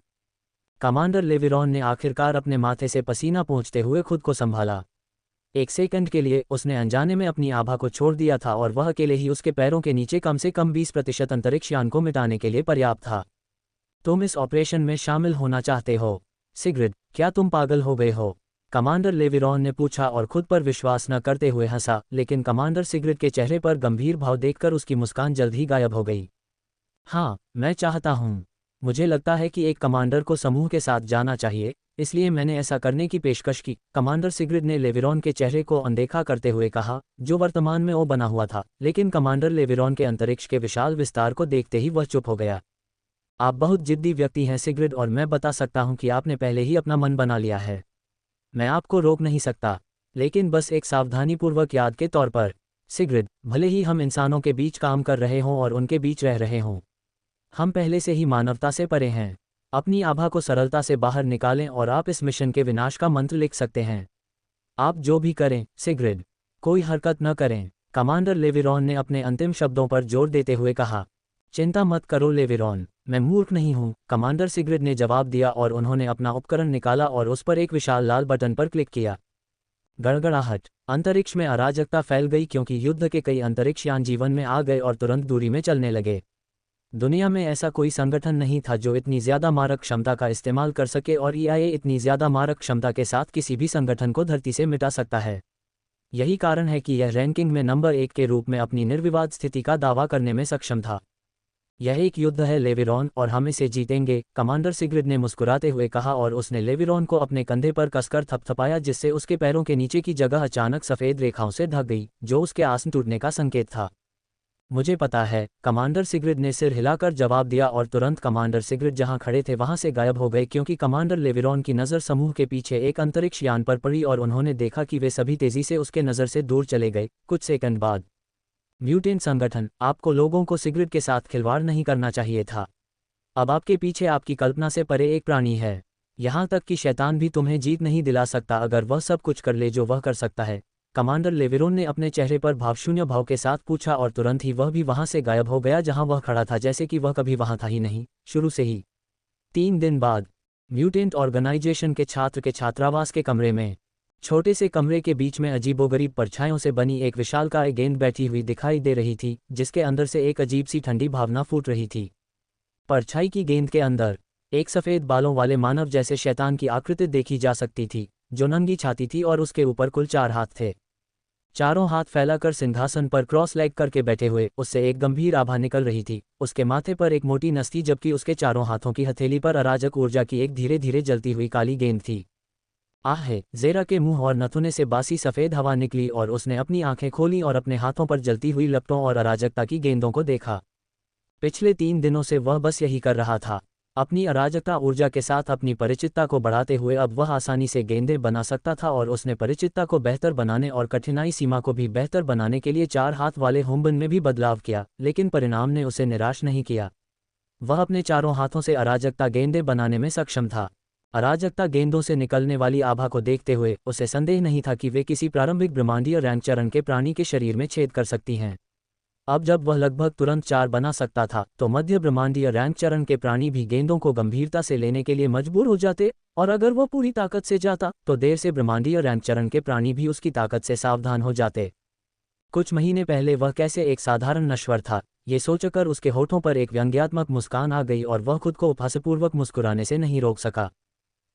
कमांडर लेविरोन ने आखिरकार अपने माथे से पसीना पोंछते हुए खुद को संभाला। 1 सेकंड के लिए उसने अनजाने में अपनी आभा को छोड़ दिया था और वह अकेले ही उसके पैरों के नीचे कम से कम 20% अंतरिक्ष यान को मिटाने के लिए पर्याप्त था। तुम इस ऑपरेशन में शामिल होना चाहते हो? सिग्रिड, क्या तुम पागल हो गए हो? कमांडर लेविरोन ने पूछा और खुद पर विश्वास न करते हुए हंसा, लेकिन कमांडर सिग्रिड के चेहरे पर गंभीर भाव देखकर उसकी मुस्कान जल्द ही गायब हो गई। हाँ, मैं चाहता हूँ। मुझे लगता है कि एक कमांडर को समूह के साथ जाना चाहिए, इसलिए मैंने ऐसा करने की पेशकश की। कमांडर सिग्रिड ने लेविरोन के चेहरे को अनदेखा करते हुए कहा, जो वर्तमान में वो बना हुआ था, लेकिन कमांडर लेविरोन के अंतरिक्ष के विशाल विस्तार को देखते ही वह चुप हो गया। आप बहुत जिद्दी व्यक्ति हैं सिग्रिड, और मैं बता सकता हूं कि आपने पहले ही अपना मन बना लिया है। मैं आपको रोक नहीं सकता, लेकिन बस एक सावधानीपूर्वक याद के तौर पर। सिग्रिड, भले ही हम इंसानों के बीच काम कर रहे हों और उनके बीच रह रहे हों, हम पहले से ही मानवता से परे हैं। अपनी आभा को सरलता से बाहर निकालें और आप इस मिशन के विनाश का मंत्र लिख सकते हैं। आप जो भी करें सिग्रिड, कोई हरकत न करें। कमांडर लेविरोन ने अपने अंतिम शब्दों पर जोर देते हुए कहा। चिंता मत करो लेविरोन, मैं मूर्ख नहीं हूं, कमांडर सिग्रिड ने जवाब दिया और उन्होंने अपना उपकरण निकाला और उस पर एक विशाल लाल बटन पर क्लिक किया। गड़गड़ाहट। अंतरिक्ष में अराजकता फैल गई क्योंकि युद्ध के कई अंतरिक्ष यान जीवन में आ गए और तुरंत दूरी में चलने लगे। दुनिया में ऐसा कोई संगठन नहीं था जो इतनी ज्यादा मारक क्षमता का इस्तेमाल कर सके, और ईआईए इतनी ज्यादा मारक क्षमता के साथ किसी भी संगठन को धरती से मिटा सकता है। यही कारण है कि यह रैंकिंग में नंबर 1 के रूप में अपनी निर्विवाद स्थिति का दावा करने में सक्षम था। यह एक युद्ध है लेविरोन, और हम इसे जीतेंगे, कमांडर सिग्रिड ने मुस्कुराते हुए कहा, और उसने लेविरोन को अपने कंधे पर कसकर थपथपाया, जिससे उसके पैरों के नीचे की जगह अचानक सफेद रेखाओं से ढक गई, जो उसके आसन टूटने का संकेत था। मुझे पता है, कमांडर सिग्रिड ने सिर हिलाकर जवाब दिया, और तुरंत कमांडर सिग्रिड जहां खड़े थे वहां से गायब हो गए क्योंकि कमांडर लेविरोन की नज़र समूह के पीछे एक अंतरिक्ष यान पर पड़ी और उन्होंने देखा कि वे सभी तेजी से उसके नज़र से दूर चले गए। कुछ सेकंड बाद, म्यूटेंट संगठन, आपको लोगों को सिग्रिड के साथ खिलवाड़ नहीं करना चाहिए था। अब आपके पीछे आपकी कल्पना से परे एक प्राणी है। यहां तक कि शैतान भी तुम्हें जीत नहीं दिला सकता अगर वह सब कुछ कर ले जो वह कर सकता है। कमांडर लेविरोन ने अपने चेहरे पर भावशून्य भाव के साथ पूछा, और तुरंत ही वह भी वहां से गायब हो गया जहां वह खड़ा था, जैसे कि वह कभी वहां था ही नहीं, शुरू से ही। 3 दिन बाद, म्यूटेंट ऑर्गेनाइजेशन के छात्र के छात्रावास के कमरे में, छोटे से कमरे के बीच में अजीबोगरीब परछाइयों से बनी एक विशालकाय गेंद बैठी हुई दिखाई दे रही थी, जिसके अंदर से एक अजीब सी ठंडी भावना फूट रही थी। परछाई की गेंद के अंदर एक सफ़ेद बालों वाले मानव जैसे शैतान की आकृति देखी जा सकती थी, जो नंगी छाती थी और उसके ऊपर कुल 4 हाथ थे। चारों हाथ फैलाकर सिंहासन पर क्रॉस लेग करके बैठे हुए उससे एक गंभीर आभा निकल रही थी। उसके माथे पर एक मोटी नस थी, जबकि उसके चारों हाथों की हथेली पर अराजक ऊर्जा की एक धीरे धीरे जलती हुई काली गेंद थी। आहे, ज़ेरा के मुंह और नथुने से बासी सफ़ेद हवा निकली और उसने अपनी आंखें खोलीं और अपने हाथों पर जलती हुई लपटों और अराजकता की गेंदों को देखा। पिछले 3 दिनों से वह बस यही कर रहा था, अपनी अराजकता ऊर्जा के साथ अपनी परिचितता को बढ़ाते हुए अब वह आसानी से गेंदें बना सकता था, और उसने परिचितता को बेहतर बनाने और कठिनाई सीमा को भी बेहतर बनाने के लिए 4 हाथ वाले हुम्बन में भी बदलाव किया, लेकिन परिणाम ने उसे निराश नहीं किया। वह अपने चारों हाथों से अराजकता गेंदें बनाने में सक्षम था। अराजकता गेंदों से निकलने वाली आभा को देखते हुए उसे संदेह नहीं था कि वे किसी प्रारंभिक ब्रह्मांडीय रैंक चरण के प्राणी के शरीर में छेद कर सकती हैं। अब जब वह लगभग तुरंत 4 बना सकता था तो मध्य ब्रह्मांडीय रैंक चरण के प्राणी भी गेंदों को गंभीरता से लेने के लिए मजबूर हो जाते, और अगर वह पूरी ताकत से जाता तो देर से ब्रह्मांडीय रैंक चरण के प्राणी भी उसकी ताकत से सावधान हो जाते। कुछ महीने पहले वह कैसे एक साधारण नश्वर था, ये सोचकर उसके होठों पर एक व्यंग्यात्मक मुस्कान आ गई और वह खुद को उपहासपूर्वक मुस्कुराने से नहीं रोक सका।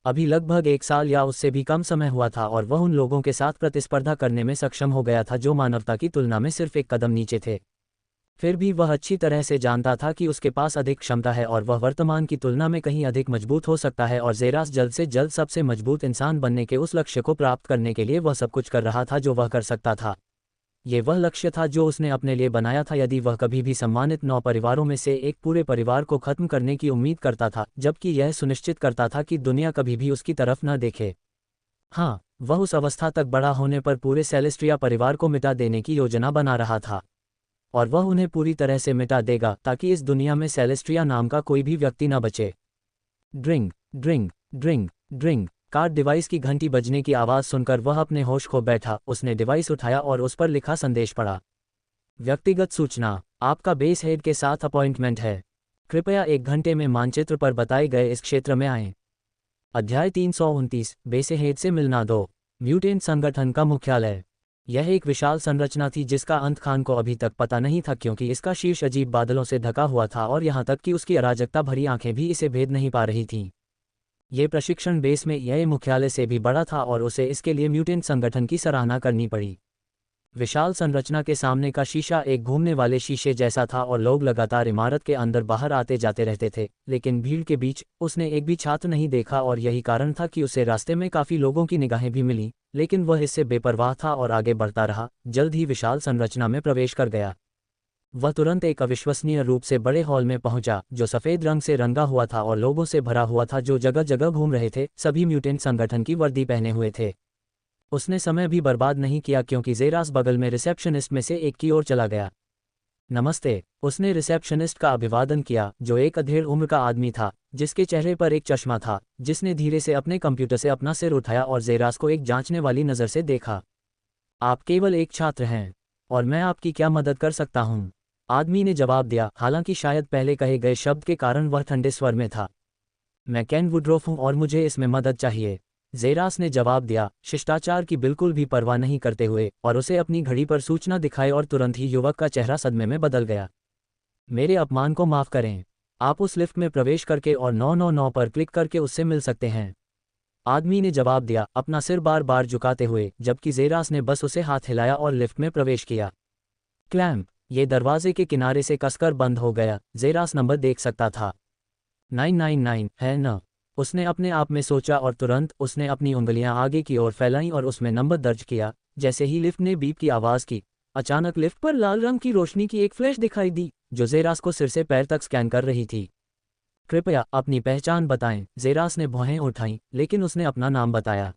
अभी लगभग 1 साल या उससे भी कम समय हुआ था और वह उन लोगों के साथ प्रतिस्पर्धा करने में सक्षम हो गया था जो मानवता की तुलना में सिर्फ एक कदम नीचे थे। फिर भी वह अच्छी तरह से जानता था कि उसके पास अधिक क्षमता है और वह वर्तमान की तुलना में कहीं अधिक मजबूत हो सकता है, और ज़ेरास जल्द से जल्द सबसे मजबूत इंसान बनने के उस लक्ष्य को प्राप्त करने के लिए वह सब कुछ कर रहा था जो वह कर सकता था। ये वह लक्ष्य था जो उसने अपने लिए बनाया था। यदि वह कभी भी सम्मानित 9 परिवारों में से एक पूरे परिवार को खत्म करने की उम्मीद करता था, जबकि यह सुनिश्चित करता था कि दुनिया कभी भी उसकी तरफ न देखे। हाँ, वह उस अवस्था तक बड़ा होने पर पूरे सेलेस्ट्रिया परिवार को मिटा देने की योजना बना रहा था, और वह उन्हें पूरी तरह से मिटा देगा ताकि इस दुनिया में सेलेस्ट्रिया नाम का कोई भी व्यक्ति न बचे। ड्रिंग ड्रिंग ड्रिंग ड्रिंग। कार्ड डिवाइस की घंटी बजने की आवाज़ सुनकर वह अपने होश खो बैठा। उसने डिवाइस उठाया और उस पर लिखा संदेश पढ़ा। व्यक्तिगत सूचना, आपका बेस हेड के साथ अपॉइंटमेंट है। कृपया 1 घंटे में मानचित्र पर बताए गए इस क्षेत्र में आएं। अध्याय 329, बेस हेड से मिलना 2। म्यूटेंट संगठन का मुख्यालय। यह एक विशाल संरचना थी जिसका अंत खान को अभी तक पता नहीं था, क्योंकि इसका शीर्ष अजीब बादलों से ढका हुआ था और यहाँ तक कि उसकी अराजकता भरी आंखें भी इसे भेद नहीं पा रही थीं। ये प्रशिक्षण बेस में यह मुख्यालय से भी बड़ा था और उसे इसके लिए म्यूटेंट संगठन की सराहना करनी पड़ी। विशाल संरचना के सामने का शीशा एक घूमने वाले शीशे जैसा था और लोग लगातार इमारत के अंदर बाहर आते जाते रहते थे, लेकिन भीड़ के बीच उसने एक भी छात्र नहीं देखा, और यही कारण था कि उसे रास्ते में काफ़ी लोगों की निगाहें भी मिली, लेकिन वह इससे बेपरवाह था और आगे बढ़ता रहा। जल्द ही विशाल संरचना में प्रवेश कर गया। वह तुरंत एक अविश्वसनीय रूप से बड़े हॉल में पहुंचा जो सफ़ेद रंग से रंगा हुआ था और लोगों से भरा हुआ था जो जगह जगह घूम रहे थे, सभी म्यूटेंट संगठन की वर्दी पहने हुए थे। उसने समय भी बर्बाद नहीं किया क्योंकि ज़ेरास बगल में रिसेप्शनिस्ट में से एक की ओर चला गया। नमस्ते, उसने रिसेप्शनिस्ट का अभिवादन किया जो एक अधेड़ उम्र का आदमी था जिसके चेहरे पर एक चश्मा था, जिसने धीरे से अपने कंप्यूटर से अपना सिर उठाया और ज़ेरास को एक जांचने वाली नज़र से देखा। आप केवल एक छात्र हैं और मैं आपकी क्या मदद कर सकता हूँ? आदमी ने जवाब दिया, हालांकि शायद पहले कहे गए शब्द के कारण वह ठंडे स्वर में था। मैं केन वुड्रोफ हूँ और मुझे इसमें मदद चाहिए, ज़ेरास ने जवाब दिया, शिष्टाचार की बिल्कुल भी परवाह नहीं करते हुए, और उसे अपनी घड़ी पर सूचना दिखाई और तुरंत ही युवक का चेहरा सदमे में बदल गया। मेरे अपमान को माफ़ करें, आप उस लिफ्ट में प्रवेश करके और 999 पर क्लिक करके उससे मिल सकते हैं, आदमी ने जवाब दिया, अपना सिर बार बार झुकाते हुए, जबकि ज़ेरास ने बस उसे हाथ हिलाया और लिफ्ट में प्रवेश किया। क्लैम्प, ये दरवाजे के किनारे से कसकर बंद हो गया। ज़ेरास नंबर देख सकता था। 999 है न? उसने अपने आप में सोचा और तुरंत उसने अपनी उंगलियां आगे की ओर फैलाईं और उसमें नंबर दर्ज किया। जैसे ही लिफ्ट ने बीप की आवाज़ की, अचानक लिफ्ट पर लाल रंग की रोशनी की एक फ्लैश दिखाई दी जो ज़ेरास को सिर से पैर तक स्कैन कर रही थी। कृपया अपनी पहचान बताएं, ज़ेरास ने भौहें उठाईं, लेकिन उसने अपना नाम बताया।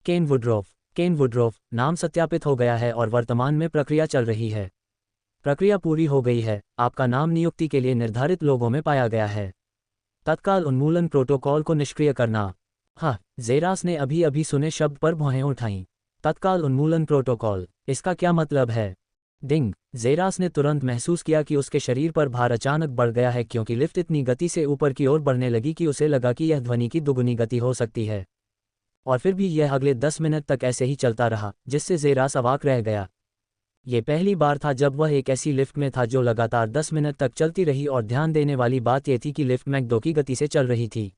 केन वुड्रोफ। केन वुड्रोफ, नाम सत्यापित हो गया है और वर्तमान में प्रक्रिया चल रही है। प्रक्रिया पूरी हो गई है, आपका नाम नियुक्ति के लिए निर्धारित लोगों में पाया गया है। तत्काल उन्मूलन प्रोटोकॉल को निष्क्रिय करना। हाँ, ज़ेरास ने अभी अभी सुने शब्द पर भौहें उठाईं। तत्काल उन्मूलन प्रोटोकॉल, इसका क्या मतलब है? डिंग, ज़ेरास ने तुरंत महसूस किया कि उसके शरीर पर भार अचानक बढ़ गया है क्योंकि लिफ्ट इतनी गति से ऊपर की ओर बढ़ने लगी कि उसे लगा कि यह ध्वनि की दुगुनी गति हो सकती है। और फिर भी यह अगले 10 मिनट तक ऐसे ही चलता रहा, जिससे ज़ेरास अवाक रह गया। ये पहली बार था जब वह एक ऐसी लिफ्ट में था जो लगातार 10 मिनट तक चलती रही, और ध्यान देने वाली बात यह थी कि लिफ्ट मैक 2 की गति से चल रही थी।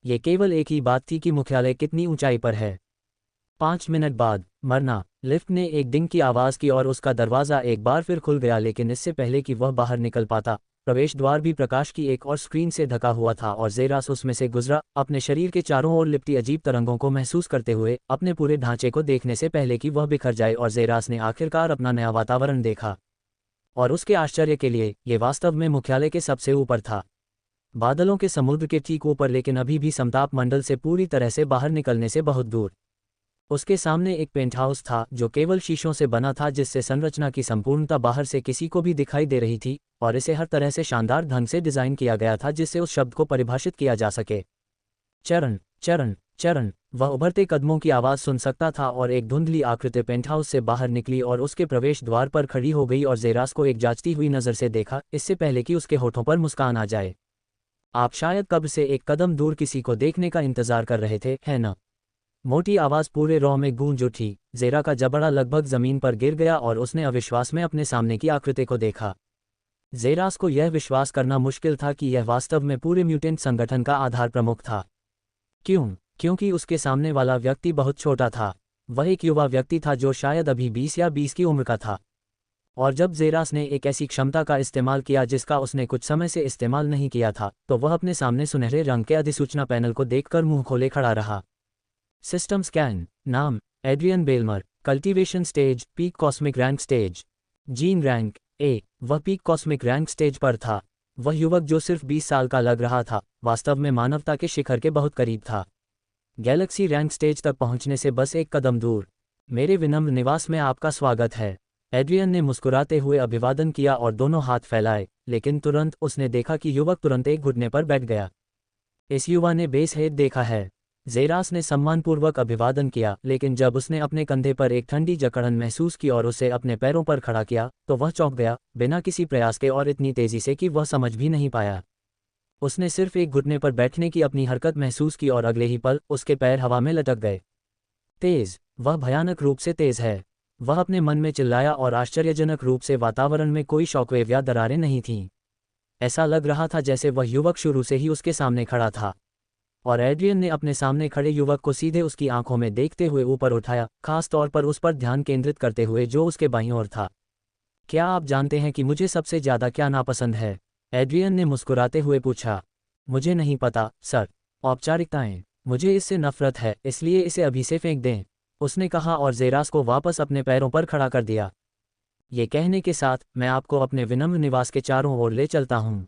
ये केवल एक ही बात थी कि मुख्यालय कितनी ऊंचाई पर है। 5 मिनट बाद, मरना। लिफ्ट ने एक डिंग की आवाज़ की और उसका दरवाज़ा एक बार फिर खुल गया, लेकिन इससे पहले कि वह बाहर निकल पाता, प्रवेश द्वार भी प्रकाश की एक और स्क्रीन से ढका हुआ था और ज़ेरास उसमें से गुजरा, अपने शरीर के चारों ओर लिपटी अजीब तरंगों को महसूस करते हुए, अपने पूरे ढांचे को देखने से पहले कि वह बिखर जाए। और ज़ेरास ने आखिरकार अपना नया वातावरण देखा, और उसके आश्चर्य के लिए ये वास्तव में मुख्यालय के सबसे ऊपर था, बादलों के समुद्र के ठीक ऊपर, लेकिन अभी भी समताप मंडल से पूरी तरह से बाहर निकलने से बहुत दूर। उसके सामने एक पेंटहाउस था जो केवल शीशों से बना था, जिससे संरचना की संपूर्णता बाहर से किसी को भी दिखाई दे रही थी, और इसे हर तरह से शानदार ढंग से डिज़ाइन किया गया था जिससे उस शब्द को परिभाषित किया जा सके। चरण चरण चरण। वह उभरते कदमों की आवाज़ सुन सकता था और एक धुंधली आकृति पेंटहाउस से बाहर निकली और उसके प्रवेश द्वार पर खड़ी हो गई और जेरास को एक जांचती हुई नज़र से देखा, इससे पहले कि उसके होठों पर मुस्कान आ जाए। आप शायद कब से एक कदम दूर किसी को देखने का इंतजार कर रहे थे, है ना? मोटी आवाज़ पूरे रॉ में गूंज उठी। जेरा का जबड़ा लगभग जमीन पर गिर गया और उसने अविश्वास में अपने सामने की आकृति को देखा। जेरास को यह विश्वास करना मुश्किल था कि यह वास्तव में पूरे म्यूटेंट संगठन का आधार प्रमुख था। क्यों? क्योंकि उसके सामने वाला व्यक्ति बहुत छोटा था। वह एक युवा व्यक्ति था जो शायद अभी 20 या 20 की उम्र का था। और जब जेरास ने एक ऐसी क्षमता का इस्तेमाल किया जिसका उसने कुछ समय से इस्तेमाल नहीं किया था, तो वह अपने सामने सुनहरे रंग के अधिसूचना पैनल को देखकर मुंह खोले खड़ा रहा। System scan. नाम Adrian Belmer. Cultivation stage peak cosmic rank stage. Gene rank A. वह पीक कॉस्मिक रैंक स्टेज पर था। वह युवक जो सिर्फ 20 साल का लग रहा था, वास्तव में मानवता के शिखर के बहुत करीब था। गैलेक्सी रैंक स्टेज तक पहुंचने से बस एक कदम दूर। मेरे विनम्र निवास में आपका स्वागत है। एड्रियन ने मुस्कुराते हुए अभिवादन किया और दोनों हाथ फैलाए, लेकिन तुरंत उसने देखा कि युवक तुरंत एक घुटने पर बैठ गया। इस युवा ने बेस हेड देखा है। जेरास ने सम्मानपूर्वक अभिवादन किया, लेकिन जब उसने अपने कंधे पर एक ठंडी जकड़न महसूस की और उसे अपने पैरों पर खड़ा किया, तो वह चौंक गया, बिना किसी प्रयास के और इतनी तेजी से कि वह समझ भी नहीं पाया। उसने सिर्फ एक घुटने पर बैठने की अपनी हरकत महसूस की और अगले ही पल उसके पैर हवा में लटक गए। तेज। वह भयानक रूप से तेज है। वह अपने मन में चिल्लाया और आश्चर्यजनक रूप से वातावरण में कोई शॉकवेव या दरारें नहीं थीं। ऐसा लग रहा था जैसे वह युवक शुरू से ही उसके सामने खड़ा था। और एड्रियन ने अपने सामने खड़े युवक को सीधे उसकी आंखों में देखते हुए ऊपर उठाया, खास तौर पर उस पर ध्यान केंद्रित करते हुए जो उसके बाईं ओर था। क्या आप जानते हैं कि मुझे सबसे ज़्यादा क्या नापसंद है? एड्रियन ने मुस्कुराते हुए पूछा। मुझे नहीं पता, सर। औपचारिकताएं। मुझे इससे नफरत है, इसलिए इसे अभी से फेंक दें, उसने कहा और जेरास को वापस अपने पैरों पर खड़ा कर दिया। ये कहने के साथ मैं आपको अपने विनम्र निवास के चारों ओर ले चलता हूँ।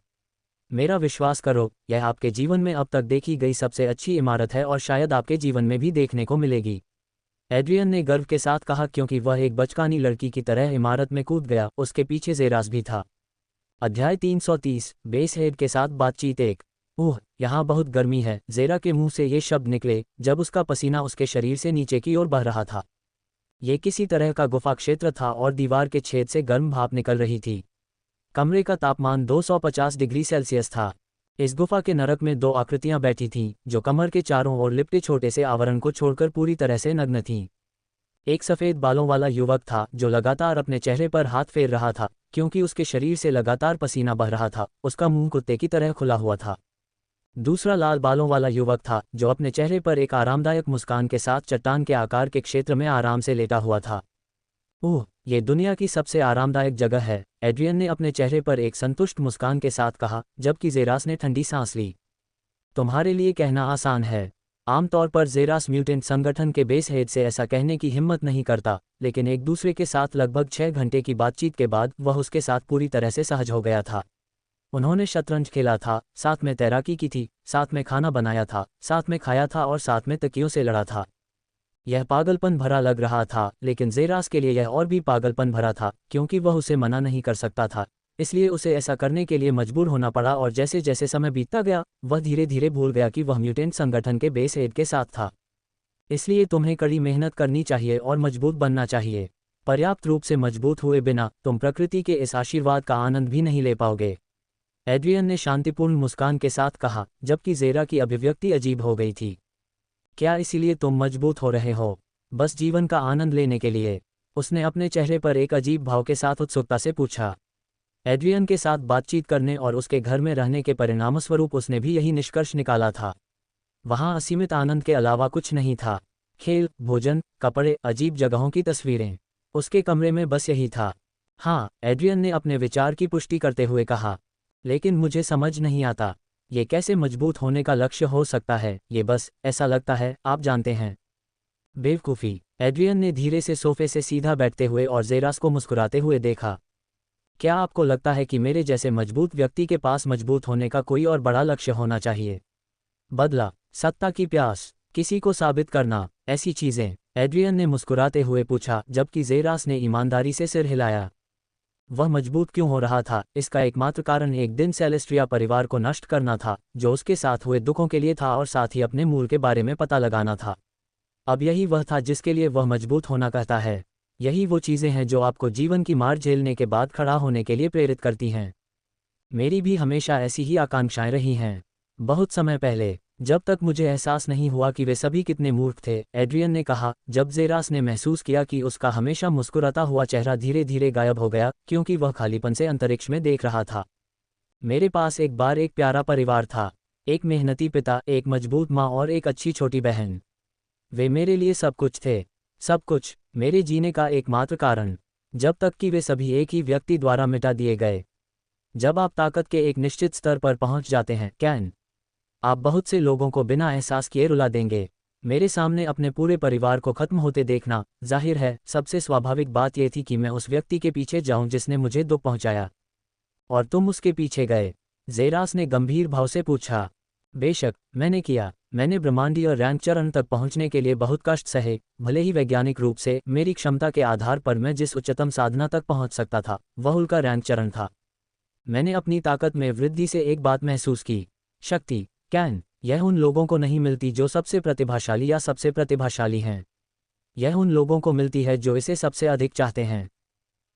मेरा विश्वास करो, यह आपके जीवन में अब तक देखी गई सबसे अच्छी इमारत है और शायद आपके जीवन में भी देखने को मिलेगी। एड्रियन ने गर्व के साथ कहा, क्योंकि वह एक बचकानी लड़की की तरह इमारत में कूद गया। उसके पीछे जेरास भी था। अध्याय 330 बेस हेड के साथ बातचीत। एक। ओह, यहाँ बहुत गर्मी है। जेरा के मुंह से ये शब्द निकले जब उसका पसीना उसके शरीर से नीचे की ओर बह रहा था। ये किसी तरह का गुफा क्षेत्र था और दीवार के छेद से गर्म भाप निकल रही थी। कमरे का तापमान 250 डिग्री सेल्सियस था। इस गुफा के नरक में दो आकृतियां बैठी थीं, जो कमर के चारों ओर लिपटे छोटे से आवरण को छोड़कर पूरी तरह से नग्न थीं। एक सफ़ेद बालों वाला युवक था जो लगातार अपने चेहरे पर हाथ फेर रहा था, क्योंकि उसके शरीर से लगातार पसीना बह रहा था। उसका मुंह कुत्ते की तरह खुला हुआ था। दूसरा लाल बालों वाला युवक था जो अपने चेहरे पर एक आरामदायक मुस्कान के साथ चट्टान के आकार के क्षेत्र में आराम से लेटा हुआ था। ओह, ये दुनिया की सबसे आरामदायक जगह है, एड्रियन ने अपने चेहरे पर एक संतुष्ट मुस्कान के साथ कहा, जबकि जेरास ने ठंडी सांस ली। तुम्हारे लिए कहना आसान है। आमतौर पर जेरास म्यूटेंट संगठन के बेस हेड से ऐसा कहने की हिम्मत नहीं करता, लेकिन एक दूसरे के साथ लगभग 6 घंटे की बातचीत के बाद वह उसके साथ पूरी तरह से सहज हो गया था। उन्होंने शतरंज खेला था, साथ में तैराकी की थी, साथ में खाना बनाया था, साथ में खाया था और साथ में तकियों से लड़ा था। यह पागलपन भरा लग रहा था, लेकिन जेरास के लिए यह और भी पागलपन भरा था, क्योंकि वह उसे मना नहीं कर सकता था। इसलिए उसे ऐसा करने के लिए मजबूर होना पड़ा और जैसे जैसे समय बीतता गया, वह धीरे धीरे भूल गया कि वह म्यूटेंट संगठन के बेस हेड के साथ था। इसलिए तुम्हें कड़ी मेहनत करनी चाहिए और मजबूत बनना चाहिए। पर्याप्त रूप से मजबूत हुए बिना तुम प्रकृति के इस आशीर्वाद का आनंद भी नहीं ले पाओगे। एड्रियन ने शांतिपूर्ण मुस्कान के साथ कहा, जबकि जेरा की अभिव्यक्ति अजीब हो गई थी। क्या इसीलिए तुम मजबूत हो रहे हो? बस जीवन का आनंद लेने के लिए? उसने अपने चेहरे पर एक अजीब भाव के साथ उत्सुकता से पूछा। एड्रियन के साथ बातचीत करने और उसके घर में रहने के परिणामस्वरूप उसने भी यही निष्कर्ष निकाला था। वहाँ असीमित आनंद के अलावा कुछ नहीं था। खेल, भोजन, कपड़े, अजीब जगहों की तस्वीरें। उसके कमरे में बस यही था। हाँ, एड्रियन ने अपने विचार की पुष्टि करते हुए कहा, लेकिन मुझे समझ नहीं आता, ये कैसे मजबूत होने का लक्ष्य हो सकता है? ये बस ऐसा लगता है, आप जानते हैं। बेवकूफ़ी। एड्रियन ने धीरे से सोफे से सीधा बैठते हुए और जेरास को मुस्कुराते हुए देखा। क्या आपको लगता है कि मेरे जैसे मजबूत व्यक्ति के पास मजबूत होने का कोई और बड़ा लक्ष्य होना चाहिए? बदला, सत्ता की प्यास, किसी को साबित करना, ऐसी चीज़ें, एड्रियन ने मुस्कुराते हुए पूछा, जबकि जेरास ने ईमानदारी से सिर हिलाया। वह मजबूत क्यों हो रहा था? इसका एकमात्र कारण एक दिन सेलेस्ट्रिया परिवार को नष्ट करना था, जो उसके साथ हुए दुखों के लिए था, और साथ ही अपने मूल के बारे में पता लगाना था। अब यही वह था जिसके लिए वह मजबूत होना कहता है। यही वो चीज़ें हैं जो आपको जीवन की मार झेलने के बाद खड़ा होने के लिए प्रेरित करती हैं। मेरी भी हमेशा ऐसी ही आकांक्षाएं रही हैं। बहुत समय पहले, जब तक मुझे एहसास नहीं हुआ कि वे सभी कितने मूर्ख थे, एड्रियन ने कहा, जब जेरास ने महसूस किया कि उसका हमेशा मुस्कुराता हुआ चेहरा धीरे धीरे गायब हो गया, क्योंकि वह खालीपन से अंतरिक्ष में देख रहा था। मेरे पास एक बार एक प्यारा परिवार था, एक मेहनती पिता, एक मजबूत माँ और एक अच्छी छोटी बहन। वे मेरे लिए सब कुछ थे, सब कुछ, मेरे जीने का एकमात्र कारण, जब तक कि वे सभी एक ही व्यक्ति द्वारा मिटा दिए गए। जब आप ताकत के एक निश्चित स्तर पर पहुंच जाते हैं, कैन, आप बहुत से लोगों को बिना एहसास किए रुला देंगे। मेरे सामने अपने पूरे परिवार को खत्म होते देखना, जाहिर है, सबसे स्वाभाविक बात यह थी कि मैं उस व्यक्ति के पीछे जाऊं जिसने मुझे दुख पहुंचाया। और तुम उसके पीछे गए? जेरास ने गंभीर भाव से पूछा। बेशक, मैंने किया। मैंने ब्रह्मांडीय रैंक चरण तक पहुंचने के लिए बहुत कष्ट सहे, भले ही वैज्ञानिक रूप से मेरी क्षमता के आधार पर मैं जिस उच्चतम साधना तक पहुंच सकता था, वह उल्का रैंक चरण था। मैंने अपनी ताकत में वृद्धि से एक बात महसूस की, शक्ति। कैन, यह उन लोगों को नहीं मिलती जो सबसे प्रतिभाशाली या सबसे प्रतिभाशाली हैं। यह उन लोगों को मिलती है जो इसे सबसे अधिक चाहते हैं।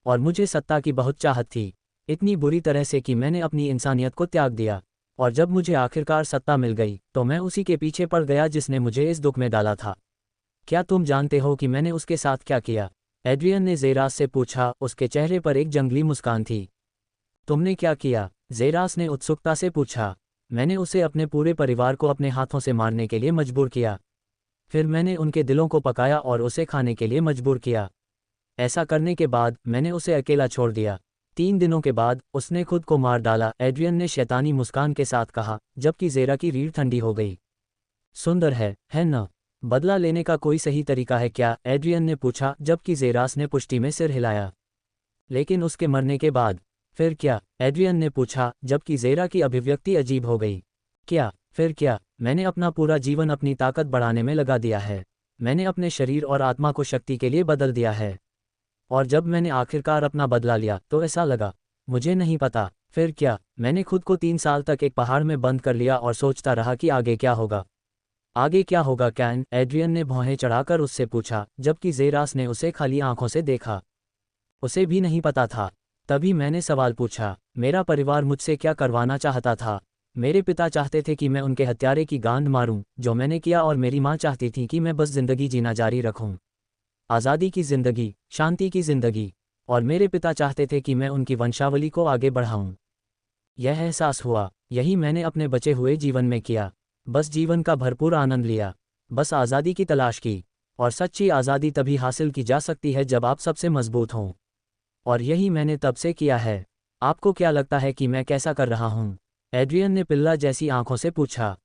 और मुझे सत्ता की बहुत चाहत थी, इतनी बुरी तरह से कि मैंने अपनी इंसानियत को त्याग दिया। और जब मुझे आखिरकार सत्ता मिल गई, तो मैं उसी के पीछे पड़ गया जिसने मुझे इस दुख में डाला था। क्या तुम जानते हो कि मैंने उसके साथ क्या किया? एड्रियन ने जेरास से पूछा, उसके चेहरे पर एक जंगली मुस्कान थी। तुमने क्या किया? जेरास ने उत्सुकता से पूछा। मैंने उसे अपने पूरे परिवार को अपने हाथों से मारने के लिए मजबूर किया। फिर मैंने उनके दिलों को पकाया और उसे खाने के लिए मजबूर किया। ऐसा करने के बाद मैंने उसे अकेला छोड़ दिया। 3 दिनों के बाद उसने खुद को मार डाला, एड्रियन ने शैतानी मुस्कान के साथ कहा, जबकि जेरा की रीढ़ ठंडी हो गई। सुंदर है न? बदला लेने का कोई सही तरीका है क्या? एड्रियन ने पूछा, जबकि जेरास ने पुष्टि में सिर हिलाया। लेकिन उसके मरने के बाद फिर क्या? एड्रियन ने पूछा, जबकि जेरा की अभिव्यक्ति अजीब हो गई। क्या? फिर क्या? मैंने अपना पूरा जीवन अपनी ताकत बढ़ाने में लगा दिया है। मैंने अपने शरीर और आत्मा को शक्ति के लिए बदल दिया है। और जब मैंने आखिरकार अपना बदला लिया, तो ऐसा लगा, मुझे नहीं पता। फिर क्या? मैंने खुद को 3 साल तक एक पहाड़ में बंद कर लिया और सोचता रहा कि आगे क्या होगा। आगे क्या होगा कैन? एड्रियन ने भौहें चढ़ाकर उससे पूछा, जबकि जेरास ने उसे खाली आंखों से देखा। उसे भी नहीं पता था। तभी मैंने सवाल पूछा, मेरा परिवार मुझसे क्या करवाना चाहता था? मेरे पिता चाहते थे कि मैं उनके हत्यारे की गांड मारूं, जो मैंने किया, और मेरी माँ चाहती थी कि मैं बस जिंदगी जीना जारी रखूं, आज़ादी की जिंदगी, शांति की जिंदगी। और मेरे पिता चाहते थे कि मैं उनकी वंशावली को आगे बढ़ाऊं। यह एहसास हुआ, यही मैंने अपने बचे हुए जीवन में किया। बस जीवन का भरपूर आनंद लिया, बस आज़ादी की तलाश की। और सच्ची आज़ादी तभी हासिल की जा सकती है जब आप सबसे मजबूत हों। और यही मैंने तब से किया है। आपको क्या लगता है कि मैं कैसा कर रहा हूँ? एड्रियन ने पिल्ला जैसी आंखों से पूछा।